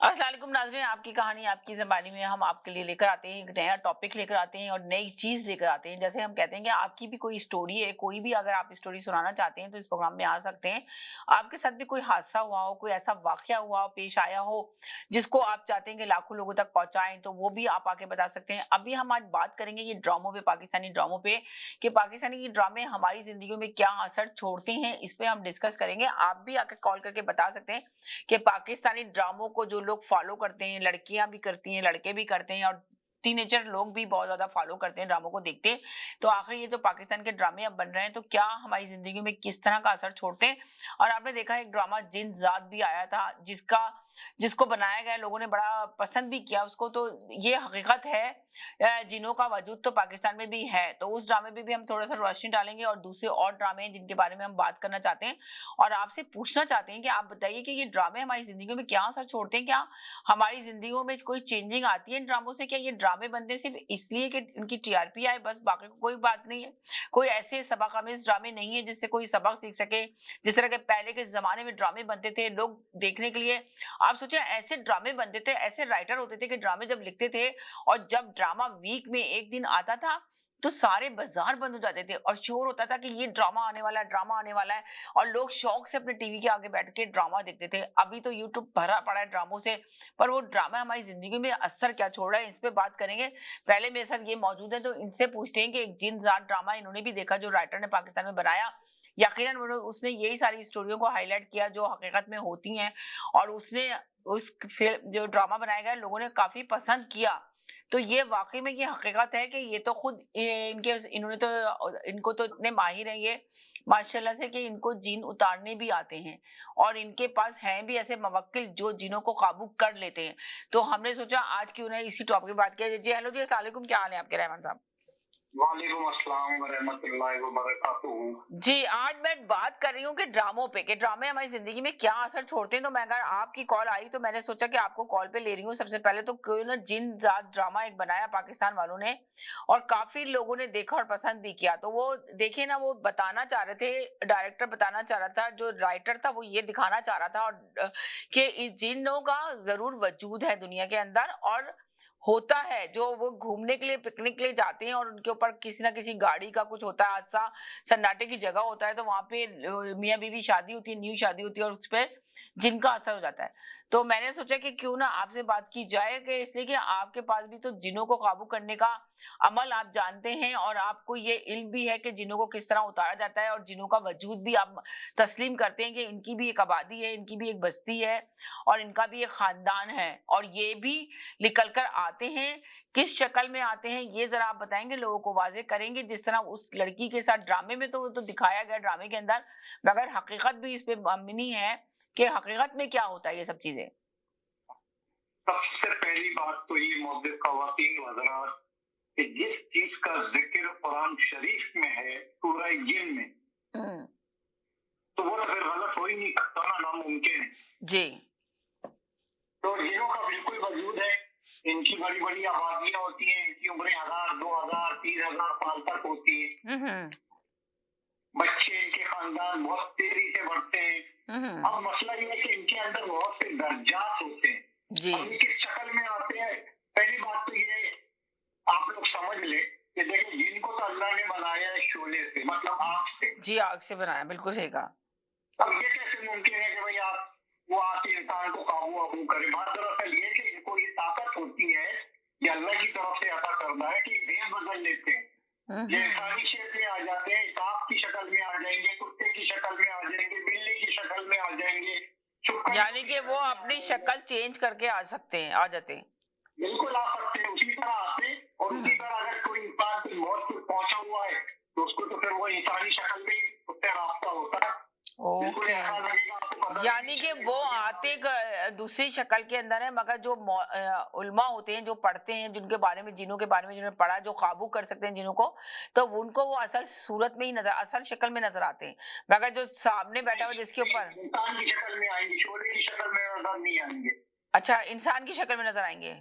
अस्सलाम वालेकुम नाज़रीन, आपकी कहानी आपकी ज़बानी में हम आपके लिए लेकर आते हैं, एक नया टॉपिक लेकर आते हैं और नई चीज़ लेकर आते हैं। जैसे हम कहते हैं कि आपकी भी कोई स्टोरी है, कोई भी अगर आप स्टोरी सुनाना चाहते हैं तो इस प्रोग्राम में आ सकते हैं। आपके साथ भी कोई हादसा हुआ हो, कोई ऐसा वाक़या हुआ हो, पेश आया हो, जिसको आप चाहते हैं कि लाखों लोगों तक पहुँचाएँ, तो वो भी आप आके बता सकते हैं। अभी हम आज बात करेंगे ये ड्रामों पे, पाकिस्तानी ड्रामों पे, कि पाकिस्तानी ड्रामे हमारी ज़िंदगियों में क्या असर छोड़ते हैं, इस पे हम डिस्कस करेंगे। आप भी आके कॉल करके बता सकते हैं कि पाकिस्तानी ड्रामों को जो लोग फॉलो करते हैं, लड़कियां भी करती हैं, लड़के भी करते हैं और टीनेजर लोग भी बहुत ज्यादा फॉलो करते हैं, ड्रामों को देखते हैं। तो आखिर ये जो पाकिस्तान के ड्रामे अब बन रहे हैं तो क्या हमारी जिंदगी में किस तरह का असर छोड़ते हैं। और आपने देखा एक ड्रामा जिन जात भी आया था, जिसको बनाया गया, लोगों ने बड़ा पसंद भी किया उसको। तो ये हकीकत है, जिनों का वजूद तो पाकिस्तान में भी है। तो उस ड्रामे पे भी हम थोड़ा सा रोशनी डालेंगे और दूसरे और ड्रामे हैं जिनके बारे में हम बात करना चाहते हैं और आपसे पूछना चाहते हैं कि आप बताइए कि ये ड्रामे हमारी ज़िंदगियों में क्या असर छोड़ते हैं? क्या हमारी ज़िंदगियों में कोई चेंजिंग आती है इन ड्रामों से? क्या ये ड्रामे बनते हैं सिर्फ़ इसलिए कि इनकी टीआरपी आए, बस बाकी कोई बात नहीं है? कोई ऐसे सबक-आमेज़ ड्रामे नहीं है जिससे कोई सबक सीख सके? जिस तरह के पहले के ज़माने में ड्रामे बनते थे, लोग देखने के लिए, आप सोचिए ऐसे ड्रामे बनते थे, ऐसे राइटर होते थे कि ड्रामे जब लिखते थे और जब ड्रामा वीक में 1 दिन आता था, तो सारे बाज़ार बंद हो जाते थे और शोर होता था कि ये ड्रामा आने वाला है, ड्रामा आने वाला है। और लोग शौक से अपने टीवी के आगे बैठ के ड्रामा देखते थे। अभी तो यूट्यूब भरा पड़ा है ड्रामों से, पर वो ड्रामा हमारी ज़िंदगी में असर क्या छोड़ रहा है, इस पे बात करेंगे। पहले मेरे साथ ये मौजूद है तो इनसे पूछते हैं कि एक जिन-ज़ात ड्रामा इन्होंने भी देखा जो राइटर ने पाकिस्तान में बनाया। यकीनन उसने यही सारी स्टोरियों को हाइलाइट किया जो हकीकत में होती हैं और उसने उस फ़िल्म जो ड्रामा बनाया गया लोगों ने काफ़ी पसंद किया। तो ये वाक़ई में ये हकीकत है कि ये तो खुद इन्होंने तो इनको तो इतने माहिर हैं ये माशाल्लाह से कि इनको जीन उतारने भी आते हैं और इनके पास हैं भी ऐसे मवक्किल जो जिनों को काबू कर लेते हैं। तो हमने सोचा आज क्यों ना इसी टॉपिक पे बात किया। जी हेलो जी, अस्सलाम वालेकुम, क्या हाल है आपके रहमान साहब? वालेकुम अस्सलाम वरहमतुल्लाहि वबरकातुहू। जी, आज मैं बात कर रही हूँ कि ड्रामों पे, कि ड्रामे हमारी ज़िंदगी में क्या असर छोड़ते हैं। तो मैं अगर आपकी कॉल आई तो मैंने सोचा कि आपको कॉल पे ले रही हूँ। सबसे पहले तो क्यों ना जिन ज़ात ड्रामा एक बनाया पाकिस्तान वालों ने और काफ़ी लोगों ने देखा और पसंद भी किया। तो वो देखिए ना, वो बताना चाह रहे थे, डायरेक्टर बताना चाह रहा था, जो राइटर था वो ये दिखाना चाह रहा था कि इ जिन्नों का ज़रूर वजूद है दुनिया के अंदर और होता है, जो वो घूमने के लिए, पिकनिक के लिए जाते हैं और उनके ऊपर किसी न किसी गाड़ी का कुछ होता है हादसा, सन्नाटे की जगह होता है तो वहाँ पे मियाँ-बीवी शादी होती है, न्यू शादी होती है और उसपे जिनका असर हो जाता है। तो मैंने सोचा कि क्यों ना आपसे बात की जाए कि इसलिए कि आपके पास भी तो जिन्नों को काबू करने का अमल आप जानते हैं और आपको ये इल्म भी है कि जिन्नों को किस तरह उतारा जाता है और जिन्नों का वजूद भी आप तस्लीम करते हैं कि इनकी भी एक आबादी है, इनकी भी एक बस्ती है और इनका भी एक खानदान है और ये भी निकल कर आते हैं। किस शक्ल में आते हैं ये ज़रा आप बताएँगे, लोगों को वाज़ेह करेंगे? जिस तरह उस लड़की के साथ ड्रामे में तो वो तो दिखाया गया ड्रामे के अंदर, मगर हकीकत भी इस पे मबनी है कि हकीकत में क्या होता है ये सब चीज़ें? सबसे पहली बात तो ये मोहब्बत ख़वातीन व हज़रात कि जिस चीज़ का ज़िक्र कुरान शरीफ में है, सूरह जिन में, हुँ, तो वो तो फिर गलत हो ही नहीं सकता ना, नामुमकिन है। जी। तो जिन्हों का बिल्कुल वजूद है, इनकी बड़ी-बड़ी आबादियाँ होती हैं, इनकी उम्रें 1000, 2000, 30,000 साल तक होती हैं। हुँ, हुँ। बच्चे, इनके खानदान बहुत तेज़ी से बढ़ते हैं। हुँ, हुँ। अब मसला ये है कि इनके अंदर बहुत से दर्जात होते हैं। जी। अब ये किस शक्ल में आते हैं? पहली बात तो ये है, आप लोग समझ लें कि देखिए जिनको तो अल्लाह ने बनाया है शोले से, मतलब आग से। जी, आग से बनाया, बिल्कुल सही कहा। अब ये कैसे मुमकिन है कि भाई आप वो आके इंसान को काबू-वाबू करे? बात दरअसल ये है कि इनको ये ताकत होती है, ये अल्लाह की तरफ से अता करना है कि भेद बदल लेते हैं। हुँ, ये हुँ। इंसानी शेप में आ जाते हैं, सांप की शक्ल में आ जाएँगे, कुत्ते की शक्ल में आ जाएँगे, बिल्ली की शक्ल में आ जाएँगे, छुपकलियों यानी की कि वो शक्ल में आ अपनी जाएँगे। शक्ल चेंज करके आ सकते हैं, आ जाते हैं। बिल्कुल आ सकते हैं, उसी तरह आते हैं और हुँ। उसी तरह अगर कोई इंसान की मौत को पहुँचा हुआ है, तो उसको तो फिर वो इंसानी शक्ल में ही उससे राब्ता होता है। बिल्कुल ओके। ऐसा लगेगा, आपको पता भी नहीं यानी कि वो चलेगा कि आते दूसरी शक्ल के अंदर है, मगर जो उलमा होते हैं, जो पढ़ते हैं, जिनके बारे में, जिन्हों के बारे में जिन्होंने पढ़ा, जो काबू कर सकते हैं जिन्हों को, तो उनको वो असल सूरत में ही नजर, असल शक्ल में नजर आते हैं। मगर जो सामने बैठा हुआ जिसके नहीं, ऊपर, इंसान की शक्ल में आएँगे, शोले की शक्ल में नज़र नहीं आएँगे। अच्छा, इंसान की शक्ल में नजर आएंगे।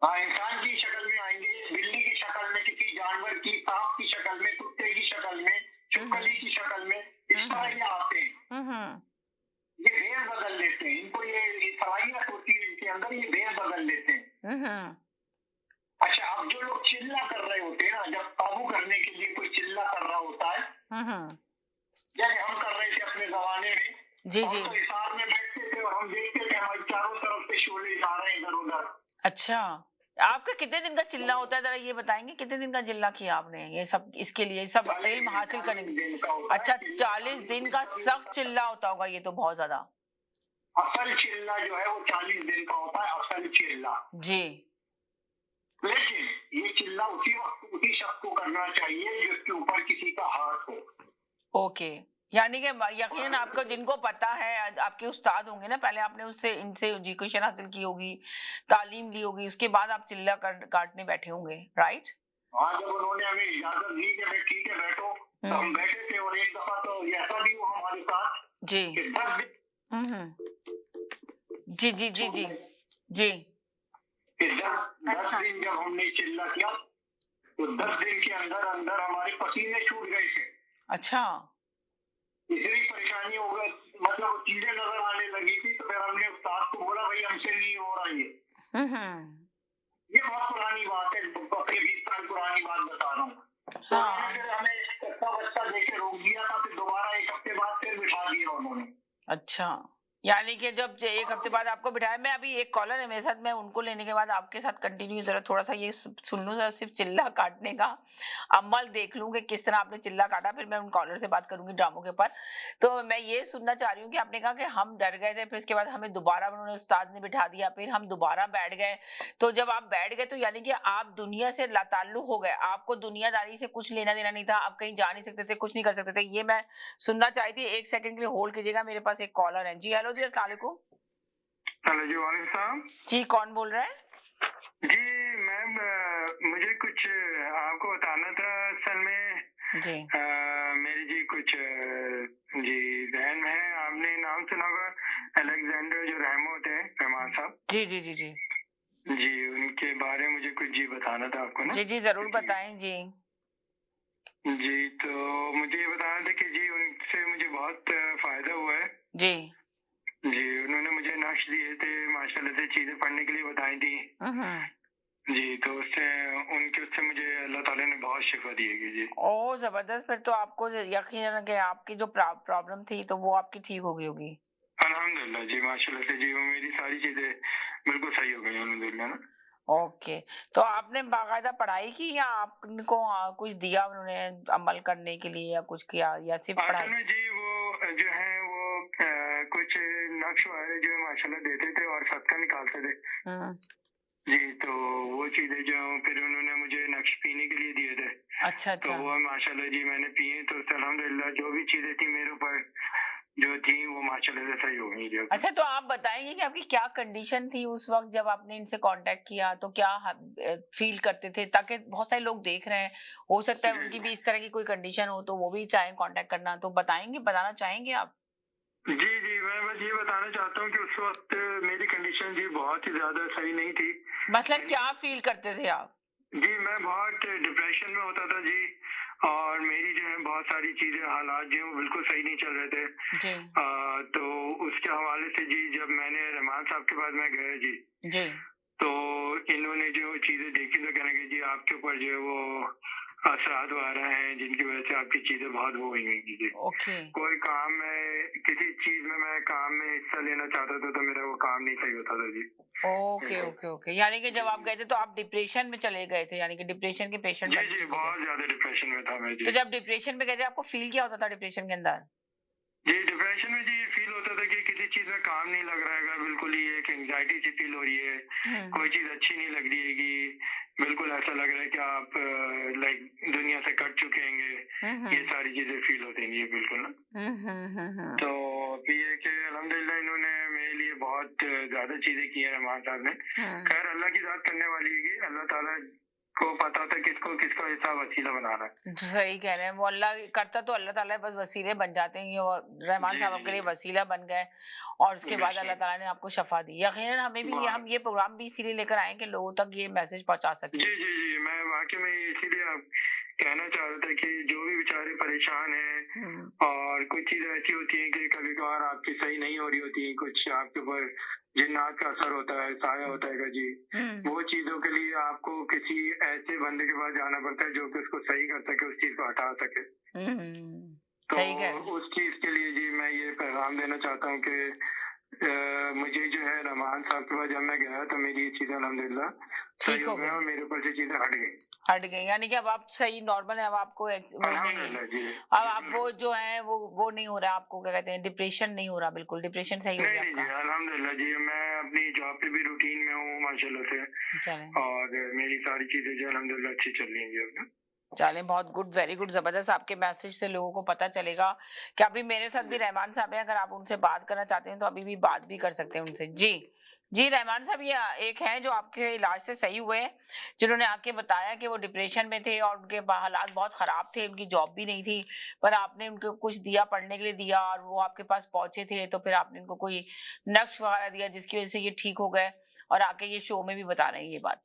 हाँ, इंसान की शक्ल में आएँगे, बिल्ली की शक्ल में, किसी जानवर की, सांप की शक्ल में, कुत्ते की शक्ल में, हम्म। छिपकली की शक्ल में, इस हम्म। तरह ये आते हैं। हम्म। ये भेड़ बदल लेते हैं, इनको ये सलाहियत होती है इनके अंदर ये भेद बदल लेते हैं। अच्छा, अब जो लोग चिल्ला कर रहे होते हैं ना, जब काबू करने के लिए कोई चिल्ला कर रहा होता है, जैसे हम कर रहे थे अपने जमाने में, जी हम जी। तो हिसार में बैठते थे और हम देखते थे हमारी चारों तरफ से शोले जा रहे हैं इधर उधर। अच्छा, आपका कितने दिन का चिल्ला होता है, जरा ये बताएंगे कितने दिन का चिल्ला किया आपने ये सब इसके लिए सब इल्म हासिल करने के? 40 दिन का होता है अच्छा, चिल्ला, 40 40 दिन दिन का का भी सख्त होता है। चिल्ला होता होगा ये तो बहुत ज्यादा। असल चिल्ला जो है वो 40 दिन का होता है, असल चिल्ला। जी। लेकिन ये चिल्ला उसी वक्त उसी शख्स को करना चाहिए जिसके ऊपर किसी का हाथ हो। ओके, यानी कि यकीनन आपको जिनको पता है, आपके उस्ताद होंगे ना, पहले आपने उससे इनसे एजुकेशन हासिल की होगी, तालीम ली होगी, उसके बाद आप चिल्ला काटने बैठे होंगे, राइट? हाँ, जब उन्होंने हमें इजाजत दी कि भाई ठीक है बैठो, तो हम बैठे थे। और एक दफा तो ऐसा भी हुआ हमारे साथ जी। कि 10 दिन जी जी जी जी जी। कि 10 दिन जब हमने चिल्ला किया, तो 10 दिन के अंदर अंदर हमारे पसीने छूट गए थे। अच्छा। इतनी परेशानी हो गई, मतलब चीजें नजर आने लगी थी। तो फिर हमने उस्ताद को बोला भाई हमसे नहीं हो रहा ये बहुत पुरानी बात है, 20 साल पुरानी बात बता रहा हूँ। तो हाँ। फिर हमें कच्चा बच्चा देके रोक दिया था, फिर दोबारा 1 हफ्ते बाद फिर बिठा दिया उन्होंने। अच्छा, यानी कि जब एक हफ्ते बाद आपको बिठाया, मैं अभी एक कॉलर है मेरे साथ, मैं उनको लेने के बाद आपके साथ कंटिन्यू जरा थोड़ा सा ये सुन लूं, जरा सिर्फ चिल्ला काटने का अमल देख लूं कि किस तरह आपने चिल्ला काटा, फिर मैं उन कॉलर से बात करूंगी ड्रामों के ऊपर। तो मैं ये सुनना चाह रही हूँ कि आपने कहा कि हम डर गए थे, फिर इसके बाद हमें दोबारा उन्होंने उस्ताद ने बिठा दिया, फिर हम दोबारा बैठ गए। तो जब आप बैठ गए तो यानी कि आप दुनिया से लाताल्लुक हो गए, आपको दुनियादारी से कुछ लेना देना नहीं था, आप कहीं जा नहीं सकते थे, कुछ नहीं कर सकते थे। ये मैं सुनना चाहती थी। 1 सेकंड के लिए होल्ड कीजिएगा, मेरे पास एक कॉलर है। जी हेलो जी, अस्सलाम वालेकुम। हेलो जी, वालेकुम सलाम। जी, कौन बोल रहा है? जी मैम, मुझे कुछ आपको बताना था। असल में जी मेरी जी कुछ जी बहन है, आपने नाम सुना होगा अलेक्जेंडर जो रहमत है, रहमान साहब। जी जी जी जी जी, उनके बारे में मुझे कुछ जी बताना था आपको ना। जी जी, जरूर बताएं जी। जी, तो मुझे ये बताना था कि जी उनसे मुझे बहुत फायदा हुआ है। जी। जी, उन्होंने मुझे नक्श दिए थे, माशाल्लाह से चीजें पढ़ने के लिए बताई थी। जी, तो उससे मुझे अल्लाह ताला ने बहुत शिफा दी है जी। ओ जबरदस्त, फिर तो आपको यकीन है कि आपकी जो प्रॉब्लम थी तो वो आपकी ठीक हो गई होगी। अल्हम्दुलिल्लाह जी, माशाल्लाह से जी वो मेरी सारी चीजें बिल्कुल सही हो गई अल्हम्दुलिल्लाह ना। ओके, तो आपने बाकायदा पढ़ाई की या आपको कुछ दिया उन्होंने अमल करने के लिए, या कुछ किया, या सिर्फ असल पढ़ाई? में जी वो जो है वो कुछ नक्श वाले जो माशाल्लाह देते थे और सदका निकालते थे। हम्म। जी, तो वो चीजें जो फिर उन्होंने मुझे नक्श पीने के लिए दिए थे। अच्छा तो अच्छा। वो माशाल्लाह जी मैंने पिए, तो अल्हम्दुलिल्लाह जो भी चीजें थी मेरे ऊपर जो थी वो माशाल्लाह से सही हो गई जी। अच्छा, तो आप बताएंगे कि आपकी क्या कंडीशन थी उस वक्त जब आपने इनसे कांटेक्ट किया, तो क्या फील करते थे, ताकि बहुत सारे लोग देख रहे हैं, हो सकता है उनकी भी इस तरह की कोई कंडीशन हो, तो वो भी चाहें कांटेक्ट करना, तो बताएंगे, बताना चाहेंगे आप? जी, जी, मैं बस ये बताना चाहता हूँ कि उस वक़्त मेरी कंडीशन जी बहुत ही ज़्यादा सही नहीं थी। मसलन क्या फील करते थे आप? जी, मैं बहुत डिप्रेशन में होता था जी, और मेरी जो है बहुत सारी चीज़ें हालात जो हैं वो बिल्कुल सही नहीं चल रहे थे। जी तो उसके हवाले से जी जब मैंने रहमान साहब के पास मैं गया जी, जी। तो इन्होंने जो चीज़ें देखी तो कहने लगे जी आपके ऊपर जो है वो असरात आ रहे हैं जिनकी वज़ह से आपकी चीज़ें बहुत वो हुई हैं जी। ओके कोई काम में किसी चीज़ में मैं काम में हिस्सा लेना चाहता था तो मेरा वो काम नहीं सही होता था जी। ओके ओके ओके, यानी कि जब आप गए थे तो आप डिप्रेशन में चले गए थे, यानी कि डिप्रेशन के पेशेंट जी, बन जी, चुके थे। बहुत ज़्यादा डिप्रेशन में था मैं तो जी। जब डिप्रेशन में गए थे आपको फील क्या होता था डिप्रेशन के अंदर? जी, डिप्रेशन में जी ये फ़ील होता था कि किसी चीज़ में काम नहीं लग रहा हैगा, बिल्कुल ही एक एंग्ज़ायटी सी फ़ील हो रही है, कोई चीज़ अच्छी नहीं लग रही हैगी, बिल्कुल ऐसा लग रहा है कि आप लाइक दुनिया से कट चुके हैंगे, ये सारी चीज़ें फ़ील होती हैं जी बिल्कुल ना। तो फिर ये कि अल्हम्दुलिल्लाह इन्होंने मेरे लिए बहुत ज़्यादा चीज़ें की हैं रहमान साहब ने। खैर अल्लाह की ज़ात करने वाली है कि अल्लाह ताला को पता होता है किसको किसका ऐसा वसीला बना रहा है। सही कह रहे हैं, वो अल्लाह करता तो अल्लाह ताला है, बस वसीले बन जाते हैं। ये रहमान जी, साहब जी, आपके लिए जी। वसीला बन गए, और उसके बाद अल्लाह बिल्कुल। ताला ने आपको शफा दी। यकीनन हमें भी हम ये प्रोग्राम भी इसीलिए लेकर आए कि लोगों तक ये मैसेज पहुंचा सके। जी, जी, जी, मैं वाक़ई में इसीलिए अब कहना चाह रहा था कि जो भी बेचारे परेशान हैं और और कुछ चीजें ऐसी होती हैं कि कभी कभार आपकी सही नहीं हो रही होती हैं, कुछ आपके ऊपर जिन्नात का असर होता है, साया होता है जी। वो चीजों के लिए आपको किसी ऐसे बंदे के पास जाना पड़ता है जो कि उसको सही कर सके, उस चीज को हटा सके। तो सही कह रहे हैं। उस चीज के लिए जी मैं ये पैगाम देना चाहता हूँ कि मुझे जो है रहमान साहब के पास जब मैं गया तो मेरी ये चीजें अल्हम्दुलिल्लाह सही ठीक हो हो गई गई, और मेरे ऊपर से चीजें हट गई। हट गई, यानी कि अब आप सही नॉर्मल है, अब आपको वो नहीं है, अल्हम्दुलिल्लाह जी। अब आप वो जो है वो नहीं हो रहा, आपको क्या कहते हैं, डिप्रेशन नहीं हो रहा, बिल्कुल डिप्रेशन सही हो नहीं गया नहीं जी, आपका। अल्हम्दुलिल्लाह जी, मैं अपनी जॉब पे भी रूटीन में हूँ माशाल्लाह से, चलें और मेरी सारी चीजें जो अल्हम्दुलिल्लाह अच्छी चल रही हैं जी अब। चलें, बहुत गुड, वेरी गुड, जबरदस्त। आपके मैसेज से लोगों को पता चलेगा कि अभी मेरे साथ भी रहमान साहब हैं, अगर आप उनसे बात करना चाहते हैं तो अभी भी बात भी कर सकते हैं उनसे। जी जी, रहमान साहब, ये एक है जो आपके इलाज से सही हुए हैं, जिन्होंने आके बताया कि वो डिप्रेशन में थे और उनके हालात बहुत खराब थे, उनकी जॉब भी नहीं थी, पर आपने उनको कुछ दिया, पढ़ने के लिए दिया, और वो आपके पास पहुंचे थे, तो फिर आपने उनको कोई नक्श वगैरह दिया जिसकी वजह से ये ठीक हो गए, और आके ये शो में भी बता रहे हैं ये बात।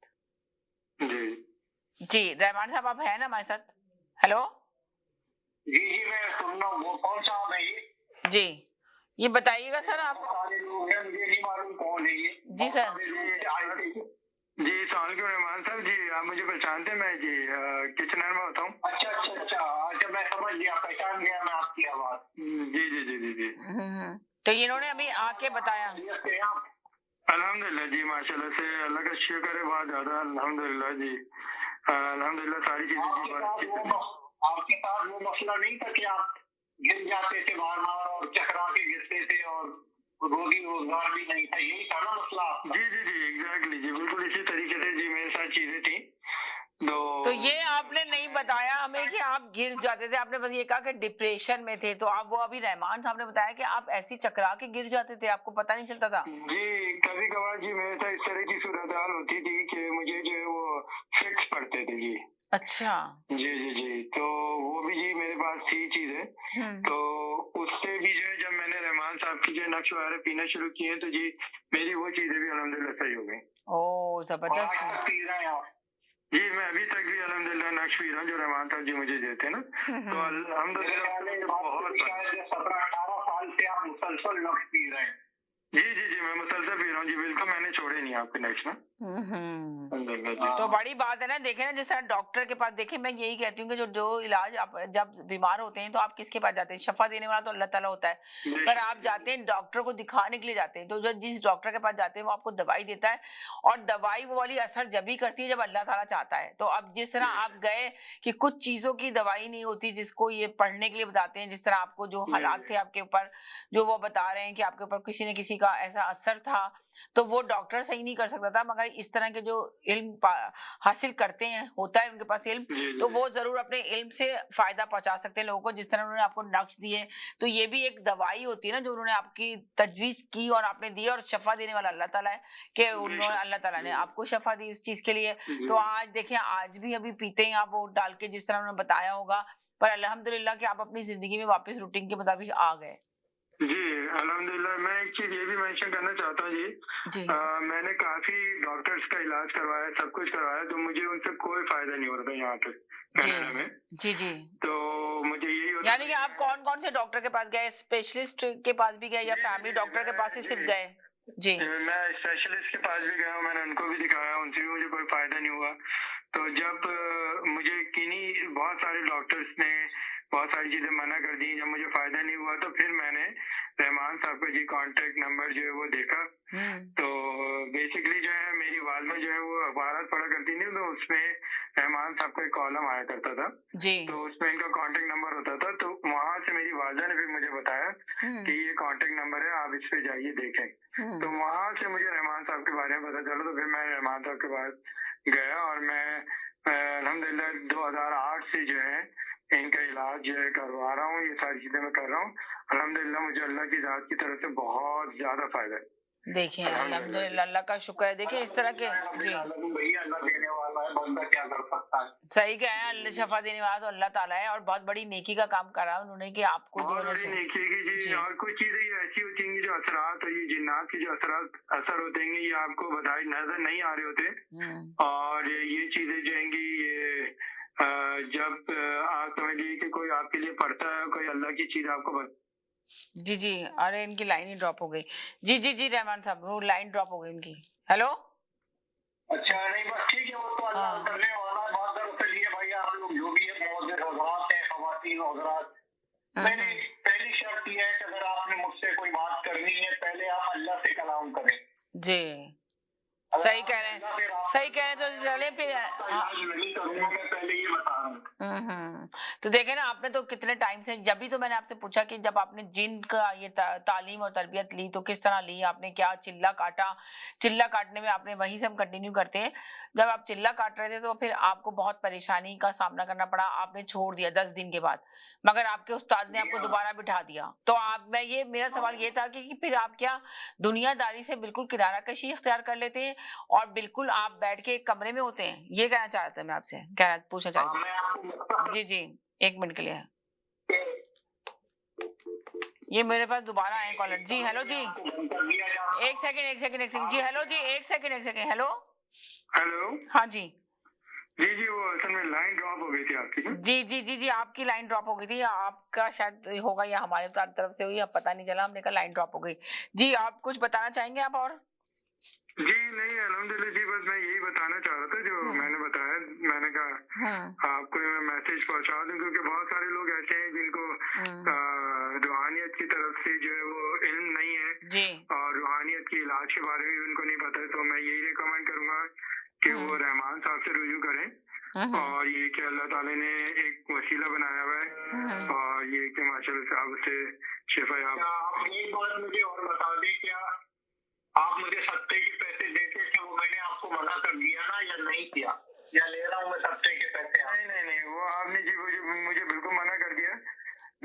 जी जी रहमान साहब, आप है ना हमारे साथ? हेलो जी जी, मैं सुन रहा हूँ। वो कौन साहब है ये? जी, ये बताइएगा सर आप। बहुत सारे लोग हैं, मुझे नहीं मालूम कौन है ये। जी सर। बहुत सारे लोग आए थे। जी सलामकुम रहमान साहब जी, आप मुझे पहचानते हैं? मैं जी किचनर में होता हूँ। अच्छा अच्छा अच्छा, अच्छा मैं समझ गया, पहचान गया मैं आपकी आवाज। जी जी जी जी जी। तो इन्होंने अभी आके बताया। अल्हम्दुलिल्लाह जी, माशाल्लाह से अल्लाह का शुक्र है बहुत ज्यादा, अल्हम्दुलिल्लाह जी। अल्हम्दुलिल्लाह सारी चीजें जी बहुत अच्छी चल रही हैं। आपके पास वो मसला नहीं था कि आप गिर जाते थे बार बार और चकरा के गिरते थे और रोजी रोजगार भी नहीं था, यही था ना मसला आपका? जी जी जी, एग्जैक्टली जी, बिल्कुल इसी तरीके से जी मेरे साथ चीजें थी। तो ये आपने नहीं बताया हमें कि आप गिर जाते थे, आपने बस ये कहा कि डिप्रेशन में थे, तो आप वो अभी रहमान साहब ने बताया कि आप ऐसी चकरा के गिर जाते थे, आपको पता नहीं चलता था? जी कभी कभार जी मेरे साथ इस तरह की सूरत हाल होती थी कि मुझे जो है वो फिक्स पड़ते थे जी। अच्छा। जी जी जी, तो वो भी जी मेरे पास थी चीजें, तो उससे भी जो है जब मैंने रहमान साहब की जो नक्श वगैरह पीना शुरू किए तो जी मेरी वो चीजें भी अल्हम्दुलिल्लाह सही हो गई। ओह जबरदस्त। पी रहे हैं आप? जी मैं अभी तक भी अल्हम्दुलिल्लाह नक्श पी रहा हूँ जो रहमान साहब जी मुझे देते हैं ना, तो अल्हम्दुलिल्लाह मुझे बहुत 17-18 साल से आप मुसलसल नक्श पी रहे हैं। जी जी जी, मैं मुसलसल पी रहा हूँ जी, बिल्कुल मैंने छोड़े नहीं आपके नक्श ना। अल्हम्दुलिल्लाह जी। तो बड़ी बात है ना, देखे ना, जिस तरह डॉक्टर के पास, देखिए मैं यही कहती हूँ कि जो जो इलाज आप जब बीमार होते हैं तो आप किसके पास जाते हैं? शफा देने वाला तो अल्लाह ताला होता है, पर आप जाते हैं डॉक्टर को दिखाने के लिए जाते हैं, तो जो जिस डॉक्टर के पास जाते हैं वो आपको दवाई देता है, और दवाई वो वाली असर जब ही करती है जब अल्लाह ताला चाहता है। तो अब जिस तरह आप गए कि कुछ चीजों की दवाई नहीं होती जिसको ये पढ़ने के लिए बताते हैं, जिस तरह आपको जो हालात थे आपके ऊपर, जो वो बता रहे हैं कि आपके ऊपर किसी न किसी का ऐसा असर था, तो वो डॉक्टर सही नहीं कर सकता था, मगर इस तरह के जो इल्म हासिल करते हैं, होता है उनके पास इल्म, तो वो जरूर अपने इल्म से फायदा पहुंचा सकते हैं लोगों को। जिस तरह उन्होंने आपको नक्श दिए, तो ये भी एक दवाई होती है ना जो उन्होंने आपकी तजवीज की और आपने दी, और शफा देने वाला अल्लाह ताला है कि उन्होंने, अल्लाह ताला ने आपको शफा दी इस चीज के लिए। तो आज देखिए, आज भी अभी पीते हैं आप वो डाल के जिस तरह उन्होंने बताया होगा, पर अल्हम्दुलिल्लाह कि आप अपनी जिंदगी में वापस रूटीन के मुताबिक आ गए। जी अल्हम्दुलिल्लाह, मैं एक चीज ये भी मेंशन करना चाहता हूँ जी, जी मैंने काफी डॉक्टर्स का इलाज करवाया, सब कुछ करवाया, तो मुझे उनसे कोई फायदा नहीं हो रहा था यहाँ पे जी कनाडा में। जी जी। तो मुझे यही होता यानी था कि आप कौन कौन से डॉक्टर के पास गए? स्पेशलिस्ट के पास भी गए या फैमिली डॉक्टर के पास ही सिर्फ गए? जी मैं स्पेशलिस्ट के पास भी गया हूँ, मैंने उनको भी दिखाया, उनसे भी मुझे कोई फायदा नहीं हुआ। तो जब मुझे किन्हीं बहुत सारे डॉक्टर्स ने बहुत सारी चीजें मना कर दी, जब मुझे फायदा नहीं हुआ तो फिर मैंने रहमान साहब का जी कांटेक्ट नंबर जो है वो देखा। तो बेसिकली जो है मेरी वालदा जो है वो अखबार पढ़ा करती थी, तो उसमें रहमान साहब का एक कॉलम आया करता था, जी तो उसमें इनका कांटेक्ट नंबर होता था, तो वहां से मेरी वालदा ने फिर मुझे बताया कि ये कांटेक्ट नंबर है, आप इस पे जाइए देखें। तो वहां से मुझे रहमान साहब के बारे में पता चला, तो फिर मैं रहमान साहब के पास गया और मैं अल्हम्दुलिल्लाह 2008 से जो है इनका इलाज जो है करवा रहा हूँ, ये सारी चीजें मैं कर रहा हूँ। अल्हम्दुलिल्लाह मुझे अल्लाह की जात की तरफ से बहुत ज्यादा फायदा है। देखिए, अल्हम्दुलिल्लाह, अल्लाह का शुक्र है। देखिए इस तरह के, जी भैया अल्लाह देने वाला है, बंदा क्या कर सकता है। सही कहा है, अल्लाह शफा देने वाला तो अल्लाह ताला है, और बहुत बड़ी नेकी का काम करा उन्होंने कि आपको जो बहुत है बड़ी से। नेकी की जी, जी और कुछ चीजें ये ऐसी होती हैं जो असरात और ये जिन्नात के जो असर होते हैं, ये आपको बताए नजर नहीं आ रहे होते, और ये चीजें जो हैंगी ये जब आप समझ लीजिए कि कोई आपके लिए पढ़ता है, कोई अल्लाह की चीज आपको जी, जी। अरे इनकी लाइन ही ड्रॉप हो गई। जी, जी, जी, रहमान साहब वो लाइन ड्रॉप हो गई उनकी। हेलो? अच्छा, नहीं बस ठीक है, वो तो अल्लाह हाँ। करने वाला है। बात दरअसल ये भाई आप लोग जो भी है मौजूद हज़रात हैं, ख़वातीन हज़रात, हुँ, मेरी हुँ। पहली शर्त ये है कि अगर आपने मुझसे कोई बात करनी है, पहले आप अल्लाह से कलाम करें। जी। अगर सही आप कह रहे हैं। अल्लाह से राब्ता सही कह रहे हैं जुड़वाना तो है चलिए तो फिर आपका इलाज नहीं करूँगा, मैं पहले ये बता रहा हूँ। तो देखे ना आपने तो कितने टाइम से जब भी तो मैंने आपसे पूछा कि जब आपने जिन का ये तालीम और तरबियत ली तो किस तरह ली आपने क्या चिल्ला काटा चिल्ला काटने में आपने वहीं से हम कंटिन्यू करते हैं जब आप चिल्ला काट रहे थे तो फिर आपको बहुत परेशानी का सामना करना पड़ा आपने छोड़ दिया 10 दिन के बाद मगर आपके उस्ताद ने जी आपको हाँ। दोबारा बिठा दिया तो आप मैं ये मेरा सवाल ये था कि फिर आप क्या दुनियादारी से बिल्कुल किनारा कशी इख्तियार कर लेते हैं और बिल्कुल आप बैठ के एक कमरे में होते हैं ये कहना चाहता था मैं आपसे कहना पूछना चाहती हाँ, थी मैं आपको मुख्तसर जी, जी, 1 मिनट के लिए। ये मेरे पास दोबारा आए कॉलर। जी, हेलो जी। आपको बंद कर दिया जाता। 1 सेकंड, 1 सेकंड, 1 सेकंड। जी, हेलो जी, 1 सेकंड, हेलो? हेलो। हाँ जी। जी, जी, वो असल में लाइन ड्रॉप हो गई थी आपकी ना? जी, जी, जी, जी, आपकी लाइन ड्रॉप हो गई थी। आपका शायद होगा या हमारे तरफ से हुई, अब पता नहीं चला, हमने कहा लाइन ड्रॉप हो गई। जी, आप कुछ बताना चाहेंगे आप और? जी, नहीं अल्हम्दुलिल्लाह जी, बस मैं यही बताना चाह रहा था जो हुँ, मैंने बताया। मैंने कहा हुँ, आपको मैं मैसेज पहुँचा दूँ क्योंकि बहुत सारे लोग ऐसे हैं जिनको हुँ। रूहानियत की तरफ से जो है वो इल्म नहीं है जी। और रूहानियत के इलाज के बारे में भी उनको नहीं पता है, तो मैं यही रिकमेंड करूँगा कि वो हुँ, रहमान साहब से रुजू करें हुँ, हुँ, और ये कि अल्लाह ताला ने एक वसीला बनाया हुआ हुँ, है हुँ। और ये कि माशाअल्लाह से आप उससे शिफा याब। आप एक बात मुझे और बता दें, क्या आप मुझे सत्ते के पैसे देते थे, वो मैंने आपको मना कर दिया ना या नहीं किया? या ले रहा हूँ मैं सत्ते के पैसे? नहीं, नहीं, नहीं, वो आपने जी मुझे मुझे बिल्कुल मना कर दिया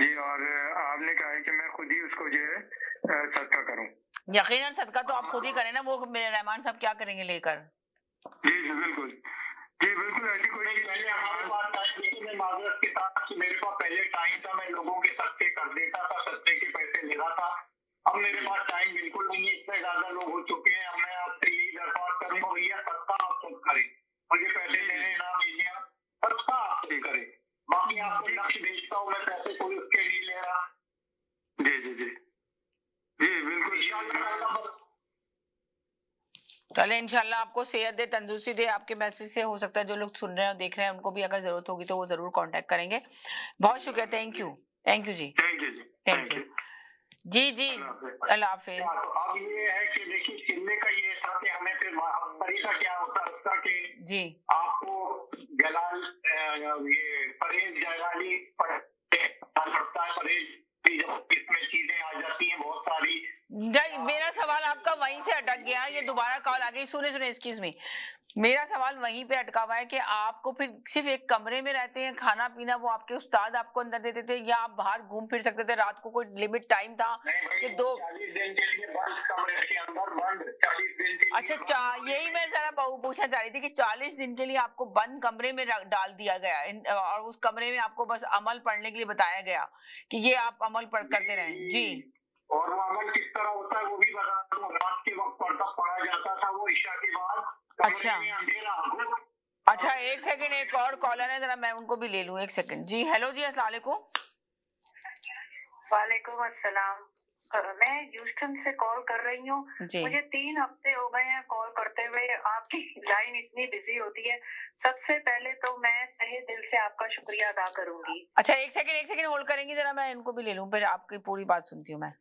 जी। और आपने कहा है कि मैं खुद ही उसको जो है सदका करूँ। यकीनन सदका तो आप खुद ही करें ना, वो मेरे रहमान साहब क्या करेंगे लेकर? जी, जी, बिल्कुल। जी, बिल्कुल ऐसी कोई चीज़ नहीं है हमारे पास टाइम। देखिए मैं माज़रत के साथ कि मेरे पास पहले टाइम था, मैं लोगों के सदके कर देता था, सदके के पैसे ले रहा था। अब मेरे पास टाइम बिल्कुल नहीं है, इतने ज़्यादा लोग हो चुके हैं। अब मैं आपसे यही दरख्वास्त करूँगा, भैया सदका आप खुद करें। मुझे पैसे देने ना दीजिए आप, सदका आप खुद करें। बाकी आपको लक्ष्य भेजता हूँ मैं, पैसे कोई उसके नहीं ले रहा। जी, जी, जी। जी, बिल्कुल इंशाअल्लाह। चले इंशाल्लाह आपको सेहत दे, तंदुरुस्ती दे, आपके मैसेज से हो सकता है जो लोग सुन रहे हैं और देख रहे हैं उनको भी अगर ज़रूरत होगी तो वो ज़रूर कॉन्टैक्ट करेंगे। बहुत शुक्रिया, thank you. Thank you ji, thank you ji. Thank thank you. You. Ji, ji, Allah हाफ़िज़। अल्लाह हाफ़िज़। हाँ, तो अब ये है कि देखिए चिल्ले का ये था कि हमें फिर तरीका क्या होता है उसका कि जी, आपको ये परहेज जलाली पड़ता है। परहेज की जब इसमें चीजें आ जाती हैं बहुत सारी। नहीं मेरा सवाल आपका वहीं से अटक गया, ये दोबारा कॉल आ गई। सुने, सुने एक्सक्यूज़ मी। मेरा सवाल वहीं पे अटका हुआ है कि आपको फिर सिर्फ़ एक कमरे में रहते हैं, खाना-पीना वो आपके उस्ताद आपको अंदर देते थे या आप बाहर घूम फिर सकते थे? रात को कोई लिमिट टाइम था नहीं भाई, कि वो 2 40 दिन के लिए बंद, कमरे के अंदर बंद, 40 दिन के लिए अच्छा बंद चा कमरे यही में। मैं ज़रा पूछना चाह रही थी कि 40 दिन के लिए आपको बंद कमरे में डाल दिया गया और उस कमरे में आपको बस अमल पढ़ने के लिए बताया गया कि ये आप अमल जी, करते रहें। जी। जी। और वो अमल किस तरह होता है वो भी बता दूँ। रात के वक़्त पढ़ा जाता था वो इशा के बाद, कमरे अच्छा। में अंधेरा हो। अच्छा 1 सेकंड एक और कॉलर है ज़रा मैं उनको भी ले लूँ 1 सेकंड। जी, हेलो जी, अस्सलाम वालेकुम। वालेकुम अस्सलाम। मैं ह्यूस्टन से कॉल कर रही हूँ। जी। मुझे 3 हफ्ते हो गए हैं कॉल करते हुए। आपकी लाइन इतनी बिजी होती है। सबसे पहले तो मैं तहे दिल से आपका शुक्रिया अदा करूंगी। अच्छा 1 सेकंड होल्ड करेंगी ज़रा मैं इनको भी ले लूँ फिर आपकी पूरी बात सुनती हूँ मैं।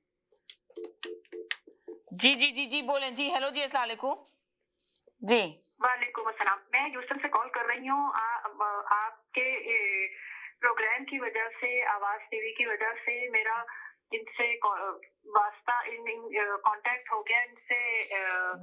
जी, जी, जी, जी, बोलें। जी, हेलो जी, अस्सलाम वालेकुम। जी। वालेकुम अस्सलाम। मैं ह्यूस्टन से कॉल कर रही हूँ। आपके प्रोग्राम की वजह से, आवाज टीवी की वजह से मेरा इनसे वास्ता कांटेक्ट हो गया इनसे,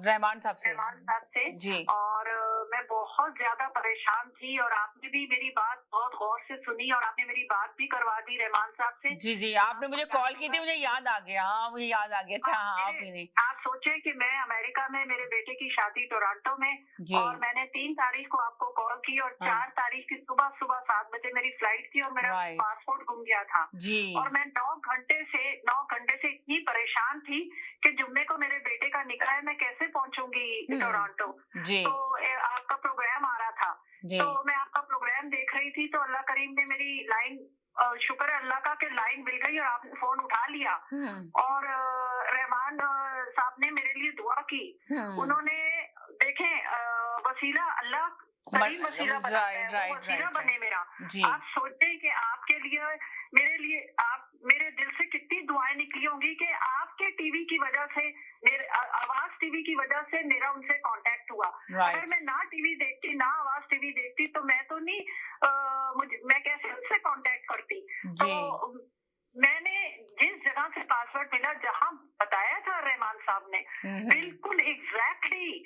रहमान साहब से। रहमान साहब से। जी। और मैं बहुत ज्यादा परेशान थी और आपने भी मेरी बात बहुत गौर से सुनी और आपने मेरी बात भी करवा दी रहमान साहब से। जी, जी, आपने मुझे कॉल की थी, मुझे याद आ गया। हाँ, मुझे याद आ गया। अच्छा हाँ, आप ही ने। आप सोचे कि मैं अमेरिका में, मेरे बेटे की शादी टोरंटो में, जी। और मैंने 3 तारीख को आपको कॉल की और हाँ। 4 तारीख की सुबह 7 बजे मेरी फ्लाइट थी और मेरा राइट। पासपोर्ट गुम गया था। जी। और मैं 9 घंटे से इतनी परेशान थी कि जुम्मे को मेरे बेटे का निकाह है, मैं कैसे पहुंचूंगी टोरंटो। जी। तो आपका प्रोग्राम आ रहा था। जी। तो मैं आपका प्रोग्राम देख रही थी थी तो अल्लाह करीम ने मेरी लाइन, शुक्र है अल्लाह का कि लाइन मिल गई और आपने फोन उठा लिया। और रहमान साहब ने मेरे लिए दुआ की। उन्होंने देखें वसीला अल्लाह करीम वसीला बनाता है, वो वसीला बने मेरा। आप सोचें कि आपके लिए, मेरे लिए, आप मेरे दिल से कितनी दुआएं निकली होंगी कि आपके टीवी की वजह से, मेरे आवाज टीवी की वजह से मेरा उनसे कांटेक्ट हुआ। अगर मैं ना टीवी देखती, ना आवाज टीवी देखती तो मैं तो नहीं, मैं कैसे उनसे कांटेक्ट करती। तो मैंने जिस जगह से पासवर्ड मिला, जहां बताया था रहमान साहब ने, बिल्कुल एग्जैक्टली